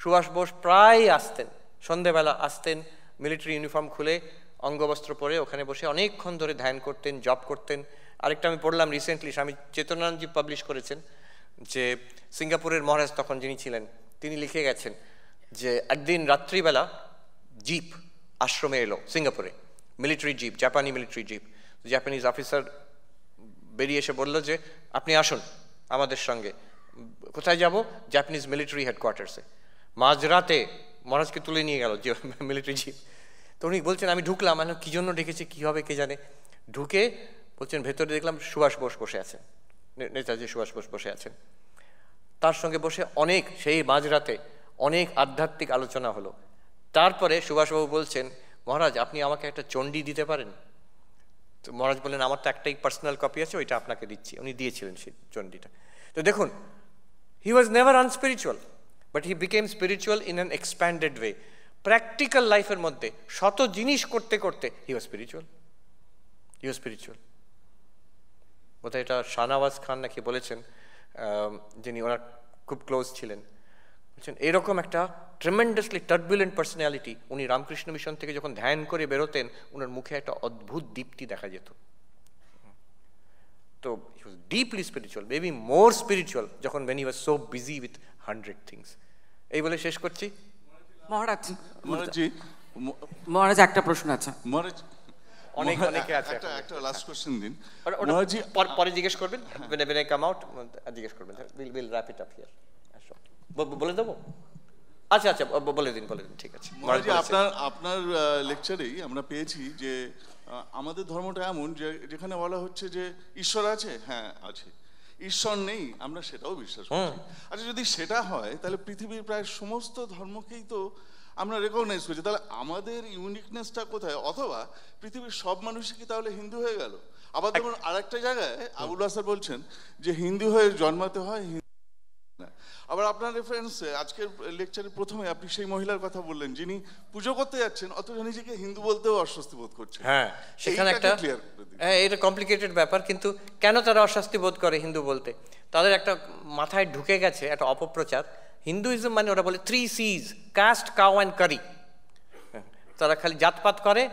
সুভাষ বোস প্রায় আসতেন, সন্ধেবেলা আসতেন, মিলিটারি ইউনিফর্ম খুলে অঙ্গবস্ত্র পরে ওখানে বসে অনেকক্ষণ ধরে ধ্যান করতেন, জপ করতেন। আরেকটা আমি পড়লাম রিসেন্টলি, স্বামী চেতনানন্দজি পাবলিশ করেছেন যে সিঙ্গাপুরের মহারাজ তখন যিনি ছিলেন তিনি লিখে গেছেন যে একদিন রাত্রিবেলা জিপ আশ্রমে এলো সিঙ্গাপুরে, মিলিটারি জিপ, জাপানি মিলিটারি জিপ। জাপানিজ অফিসার বেরিয়ে এসে বলল যে আপনি আসুন আমাদের সঙ্গে। কোথায় যাব? জাপানিজ মিলিটারি হেডকোয়ার্টার্সে। মাঝরাতে মহারাজকে তুলে নিয়ে গেল যে মিলিটারি জিপ। তো উনি বলছেন আমি ঢুকলাম, মানে কী জন্য ডেকেছে, কী হবে কে জানে। ঢুকে বলছেন ভেতরে দেখলাম সুভাষ বোস বসে আছেন, নেতাজি সুভাষ বোস বসে আছেন। তার সঙ্গে বসে অনেক, সেই মাঝরাতে অনেক আধ্যাত্মিক আলোচনা হলো। তারপরে সুভাষবাবু বলছেন মহারাজ আপনি আমাকে একটা চণ্ডী দিতে পারেন? তো মহারাজ বললেন আমার তো একটাই পার্সোনাল কপি আছে, ওইটা আপনাকে দিচ্ছি। উনি দিয়েছিলেন সেই চণ্ডীটা। তো দেখুন, he was never unspiritual, but he became spiritual in an expanded way. Practical লাইফের মধ্যে শত জিনিস করতে করতে হি ওয়াজ স্পিরিচুয়াল, হি ওয়াজ স্পিরিচুয়াল। বোধহয় এটা শাহনওয়াজ খান নাকি বলেছেন, যিনি ওনার খুব ক্লোজ ছিলেন, বলছেন এরকম একটা ট্রেমেন্ডাসলি টার্বুলেন্ট পার্সোনালিটি উনি রামকৃষ্ণ মিশন থেকে যখন ধ্যান করে বেরোতেন ওনার মুখে একটা অদ্ভুত দীপ্তি দেখা যেত। তো he was deeply spiritual, maybe more spiritual যখন when he was so busy with 100 things. এই বলে শেষ করছি। মহারাজ একটা প্রশ্ন আছে। মহারাজ অনেকে আছে, একটা লাস্ট কোশ্চেন দিন মহারাজ, পরে জিজ্ঞেস করবেন, when I come out জিজ্ঞেস করবেন, we'll wrap it up here. বলে দেবো? আচ্ছা আচ্ছা, বলে দিন ঠিক আছে। মহারাজ আপনার লেকচারেই আমরা পেয়েছি যে আমাদের ধর্মটা এমন যে যেখানে বলা হচ্ছে যে ঈশ্বর আছে, হ্যাঁ আছে, ঈশ্বর নেই আমরা সেটাও বিশ্বাস করছি। আচ্ছা, যদি সেটা হয় তাহলে পৃথিবীর প্রায় সমস্ত ধর্মকেই তো আমরা রেকগনাইজ করছি, তাহলে আমাদের ইউনিকনেসটা কোথায়? অথবা পৃথিবীর সব মানুষই কি তাহলে হিন্দু হয়ে গেল? আবার দেখুন আরেকটা জায়গায় আবুল হাসান বলছেন যে হিন্দু হয়ে জন্মাতে হয়, আবার আপনার রেফারেন্স আজকের লেকচারের প্রথমে আপনি সেই মহিলার কথা বললেন যিনি পুজো করতে যাচ্ছেন অথচ নিজেকে হিন্দু বলতেও অস্বস্তি বোধ করছেন। হ্যাঁ, সেখানে একটা এটা কমপ্লিকেটেড ব্যাপার, কিন্তু কেন তারা অস্বস্তি বোধ করে হিন্দু বলতে? তাদের একটা মাথায় ঢুকে গেছে একটা অপপ্রচার, হিন্দুইজম মানে ওরা বলে 3 C's, কাস্ট, কাউ অ্যান্ড কারি। তারা খালি জাতপাত করে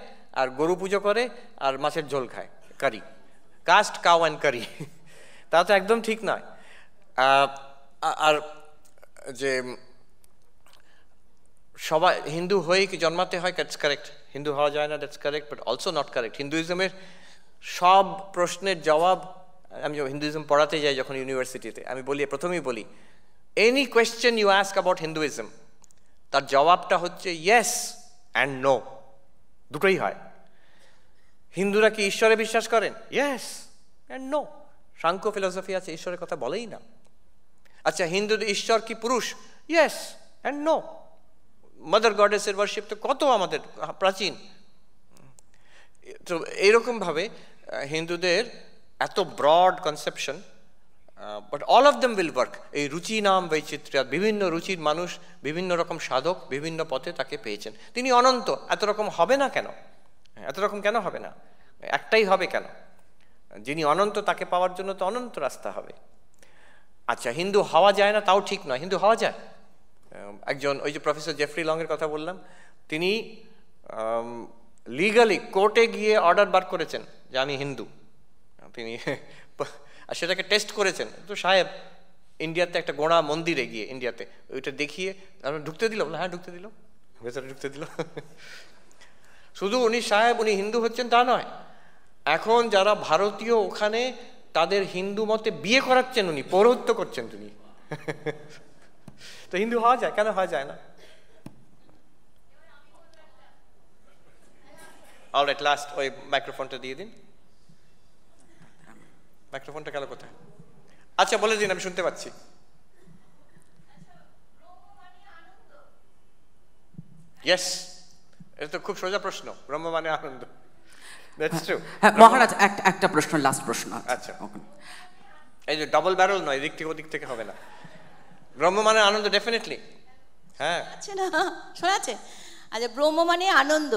আর গরু পুজো করে আর মাছের ঝোল খায়, কারি, কাস্ট, কাউ অ্যান্ড কারি। তা তো একদম ঠিক নয়। আর যে সবাই হিন্দু হয়ে কি জন্মাতে হয়, দ্যাটস কারেক্ট। হিন্দু হওয়া যায় না, that's correct, but also not correct. হিন্দুইজমের সব প্রশ্নের জবাব, আমি হিন্দুইজম পড়াতে যাই যখন ইউনিভার্সিটিতে, আমি প্রথমেই বলি any question you ask about Hinduism, তার জবাবটা হচ্ছে ইয়েস অ্যান্ড নো, দুটোই হয়। হিন্দুরা কি ঈশ্বরে বিশ্বাস করেন? Yes and no. Samkhya philosophy আছে, ঈশ্বরের কথা বলেই না। আচ্ছা, হিন্দুদের ঈশ্বর কি পুরুষ? Yes and no. মাদার গডেসের ওয়ার্শিপ তো কত আমাদের প্রাচীন। তো এইরকমভাবে হিন্দুদের এত broad conception, but all of them will work. এই রুচি নাম বৈচিত্র্য, বিভিন্ন রুচির মানুষ, বিভিন্ন রকম সাধক বিভিন্ন পথে তাকে পেয়েছেন। তিনি অনন্ত, এত রকম হবে না কেন? এত রকম কেন হবে না? একটাই হবে কেন? যিনি অনন্ত তাকে পাওয়ার জন্য তো অনন্ত রাস্তা হবে। আচ্ছা, হিন্দু হওয়া যায় না তাও ঠিক নয়, হিন্দু হওয়া যায়। একজন ওই যে প্রফেসর জেফরি লংয়ের কথা বললাম, তিনি লিগালি কোর্টে গিয়ে অর্ডার বার করেছেন যে আমি হিন্দু। তিনি আর সেটাকে টেস্ট করেছেন। তো সাহেব ইন্ডিয়াতে একটা গোড়া মন্দিরে গিয়ে, ইন্ডিয়াতে ওইটা দেখিয়ে আমরা ঢুকতে দিল, হ্যাঁ ঢুকতে দিল, ভেতরে ঢুকতে দিল। শুধু উনি সাহেব, উনি হিন্দু হচ্ছেন তা নয়, এখন যারা ভারতীয় ওখানে তাদের হিন্দু মতে বিয়ে করাচ্ছেন, উনি পৌরোহিত্য করছেন তিনি। তো হিন্দু হওয়া যায়, কেন হওয়া যায় না? অলরাইট, লাস্ট ওই মাইক্রোফোনটা দিয়ে দিন। মাইক্রোফোনটা গেল কোথায়? আচ্ছা বলে দিন, আমি শুনতে পাচ্ছি। ইয়েস, এটা তো খুব সোজা প্রশ্ন, ব্রহ্ম মানে আনন্দ। মহারাজ একটা প্রশ্ন, লাস্ট প্রশ্ন। আচ্ছা, এই যে ডাবল ব্যারেল নয়, এদিক থেকে ওদিক থেকে হবে না। ব্রহ্ম মানে আনন্দ, ডেফিনেটলি। হ্যাঁ, আচ্ছা না, শোনাচ্ছে। আচ্ছা, ব্রহ্ম মানে আনন্দ,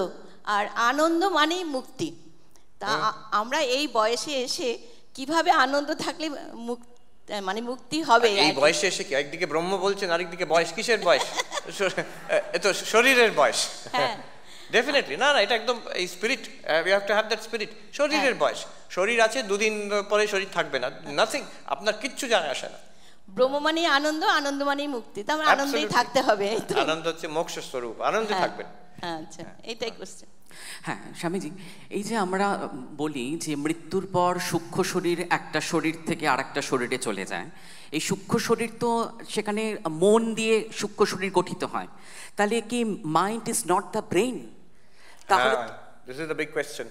আর আনন্দ মানেই মুক্তি। তা আমরা এই বয়সে এসে কিভাবে আনন্দ থাকলে মানে মুক্তি হবে? এই বয়সে এসে কি একদিকে ব্রহ্ম বলছেন, আরেকদিকে বয়স? কিসের বয়স? এ তো শরীরের বয়স। ডেফিনেটলি না, এটা একদম এই spirit, we have to have that spirit. শরীরের বয়স, শরীর আছে, 2 দিন পরে শরীর থাকবে না, নাথিং, আপনার কিচ্ছু যায় আসে না। ব্রহ্ম মানে আনন্দ, আনন্দ মানে মুক্তি, তো আমরা আনন্দেই থাকতে হবে। আনন্দ হচ্ছে মোক্ষ স্বরূপ, আনন্দে থাকবেন। আচ্ছা, এটাই কোশ্চেন। হ্যাঁ স্বামীজি, এই যে আমরা বলি যে মৃত্যুর পর সূক্ষ্ম শরীর একটা শরীর থেকে আরেকটা শরীরে চলে যায়, এই সূক্ষ্ম শরীর তো সেখানে মন দিয়ে সূক্ষ্ম শরীর গঠিত হয়, তাহলে কি mind is not the brain? তাহলে this is the big question,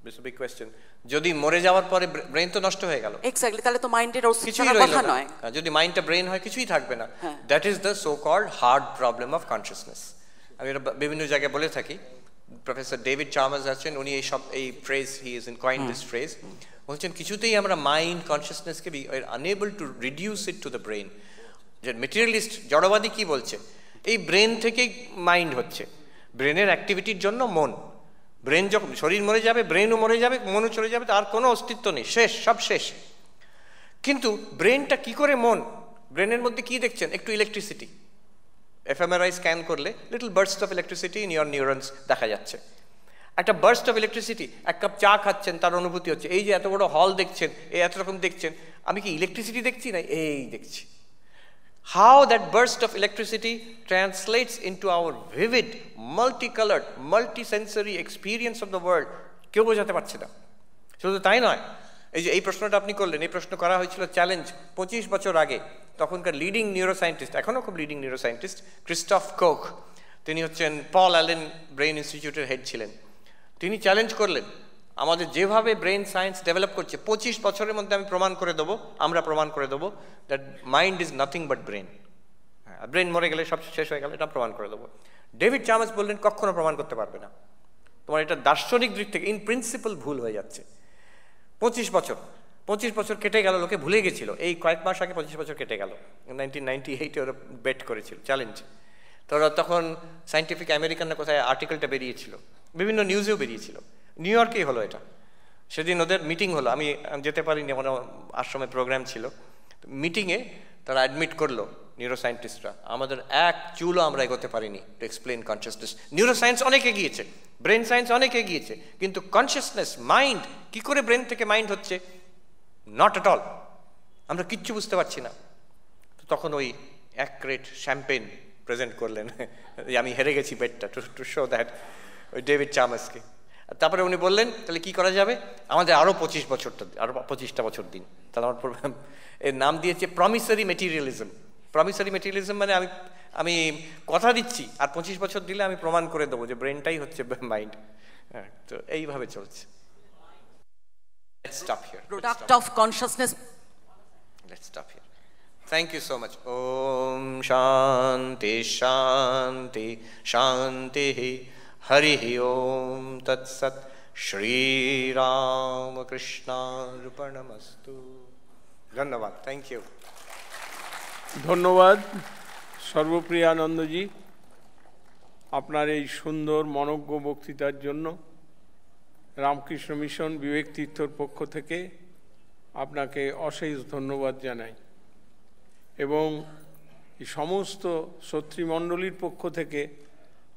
this is big question. যদি মরে যাওয়ার পরে ব্রেন তো নষ্ট হয়ে গেল, এক্স্যাক্টলি, তাহলে তো মাইন্ডের কিছুই রইল না। যদি মাইন্ডটা ব্রেন হয় কিছুই থাকবে না। That is the so called hard problem of consciousness. আমি এটা বিভিন্ন জায়গায় বলে থাকি। প্রফেসর ডেভিড চার্মার্স আছেন, উনি এই phrase, he is in coin this phrase, বলছেন কিছুতেই আমরা মাইন্ড কনসিয়াসনেসকে be unable to reduce it to the brain. যে মেটেরিয়ালিস্ট জড়বাদী কি বলছে, এই ব্রেন থেকেই মাইন্ড হচ্ছে, ব্রেনের অ্যাক্টিভিটির জন্য মন। ব্রেন যখন, শরীর মরে যাবে, ব্রেনও মরে যাবে, মনও চলে যাবে, তার কোনো অস্তিত্ব নেই, শেষ, সব শেষ। কিন্তু ব্রেনটা কি করে মন? ব্রেনের মধ্যে কি দেখছেন? একটু ইলেকট্রিসিটি, এফএমআরআই স্ক্যান করলে little burst of electricity in your neurons দেখা যাচ্ছে। একটা বার্স্ট অফ ইলেকট্রিসিটি, এক কাপ চা খাচ্ছেন তার অনুভূতি হচ্ছে। এই যে এত বড় হল দেখছেন, এই এত রকম দেখছেন, আমি কি ইলেকট্রিসিটি দেখছি না এই দেখছি। How that burst of electricity translates into our vivid, multicolored, multisensory experience of the world, কেউ বোঝাতে পারছে না। শুধু তাই নয়, এই যে এই প্রশ্নটা আপনি করলেন, এই প্রশ্ন করা হয়েছিল চ্যালেঞ্জ 25 বছর আগে। তখনকার লিডিং নিউরোসায়েন্টিস্ট, এখনও খুব লিডিং নিউরোসায়েন্টিস্ট, ক্রিস্টফ কোখ, তিনি হচ্ছেন পল অ্যালেন ব্রেইন ইনস্টিটিউটের হেড ছিলেন। তিনি চ্যালেঞ্জ করলেন, আমাদের যেভাবে ব্রেন সায়েন্স ডেভেলপ করছে 25 বছরের মধ্যে আমি প্রমাণ করে দেবো, আমরা প্রমাণ করে দেবো that mind is nothing but brain. Brain মরে গেলে সব শেষ হয়ে গেলে এটা প্রমাণ করে দেবো। ডেভিড চামাস বললেন কখনো প্রমাণ করতে পারবে না, তোমার এটা দার্শনিক দিক থেকে ইন প্রিন্সিপাল ভুল হয়ে যাচ্ছে। 25 বছর কেটে গেল, লোকে ভুলে গেছিল। এই কয়েক মাস আগে 25 বছর কেটে গেল, 1998 ওরা বেট করেছিল চ্যালেঞ্জ। তোরা তখন সায়েন্টিফিক আমেরিকানরা কোথায় আর্টিকেলটা বেরিয়েছিল, বিভিন্ন নিউজেও বেরিয়েছিল, নিউ ইয়র্কেই হলো এটা। সেদিন ওদের মিটিং হলো, আমি যেতে পারিনি, আমার আশ্রমে প্রোগ্রাম ছিল। মিটিংয়ে তারা অ্যাডমিট করলো নিউরোসায়েন্টিস্টরা, আমাদের এক চুলও আমরা এগোতে পারিনি টু এক্সপ্লেন কনসিয়াসনেস। নিউরোসায়েন্স অনেক এগিয়েছে, ব্রেন সায়েন্স অনেক এগিয়েছে, কিন্তু কনসিয়াসনেস, মাইন্ড, কি করে ব্রেন থেকে মাইন্ড হচ্ছে, নট এট অল, আমরা কিচ্ছু বুঝতে পারছি না। তো তখন ওই এক ক্রেট শ্যাম্পেন প্রেজেন্ট করলেন, আমি হেরে গেছি বেটটা, টু শো দ্যাট, ওই ডেভিড চামাসকে। তারপরে উনি বললেন তাহলে কি করা যাবে, আমাদের আরও 25টা বছর দিন। তাহলে আমার প্রোগ্রাম এর নাম দিয়েছে প্রমিসারি মেটেরিয়ালিজম। প্রমিসারি মেটেরিয়ালিজম মানে আমি কথা দিচ্ছি আর 25 বছর দিলে আমি প্রমাণ করে দেবো যে ব্রেনটাই হচ্ছে মাইন্ড। হ্যাঁ, তো এইভাবে চলছে। Let's stop here. Product of consciousness. Let's stop here. Thank you so much. Om Shanti Shanti Shanti Hari Om Tat Sat Shri Ram Krishna Arpanamastu. ধন্যবাদ, থ্যাংক ইউ। ধন্যবাদ সর্বপ্রিয়ানন্দজি আপনার এই সুন্দর মনজ্ঞ বক্তৃতার জন্য। রামকৃষ্ণ মিশন বিবেক তীর্থর পক্ষ থেকে আপনাকে অশেষ ধন্যবাদ জানাই, এবং এই সমস্ত সত্রীমণ্ডলীর পক্ষ থেকে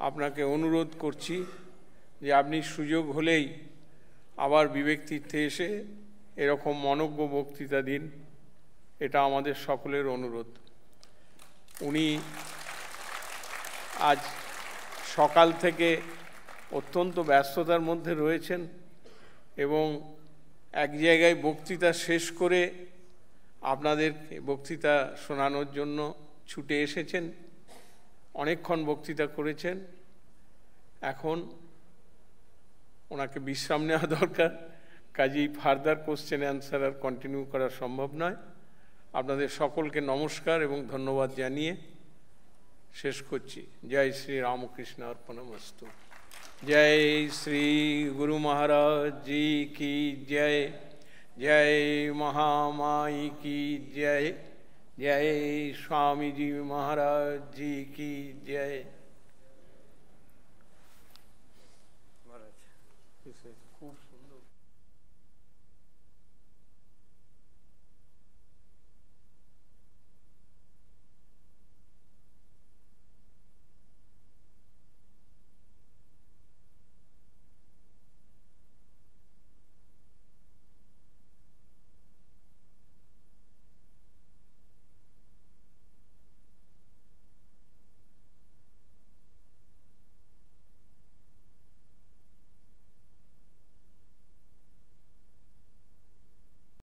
আপনাকে অনুরোধ করছি যে আপনি সুযোগ হলেই আবার বিবেক তীর্থে এসে এরকম মনজ্ঞ বক্তৃতা দিন, এটা আমাদের সকলের অনুরোধ। উনি আজ সকাল থেকে অত্যন্ত ব্যস্ততার মধ্যে রয়েছেন এবং এক জায়গায় বক্তৃতা শেষ করে আপনাদের বক্তৃতা শোনানোর জন্য ছুটে এসেছেন। অনেকক্ষণ বক্তৃতা করেছেন, এখন ওনাকে বিশ্রাম নেওয়া দরকার, কাজেই ফার্দার কোশ্চেন অ্যান্সার আর কন্টিনিউ করা সম্ভব নয়। আপনাদের সকলকে নমস্কার এবং ধন্যবাদ জানিয়ে শেষ করছি। জয় শ্রী রামকৃষ্ণ অর্পণমস্তু। जय श्री गुरु महाराज जी की जय, जय महामाई की जय, जय स्वामी जी महाराज जी की जय। महाराज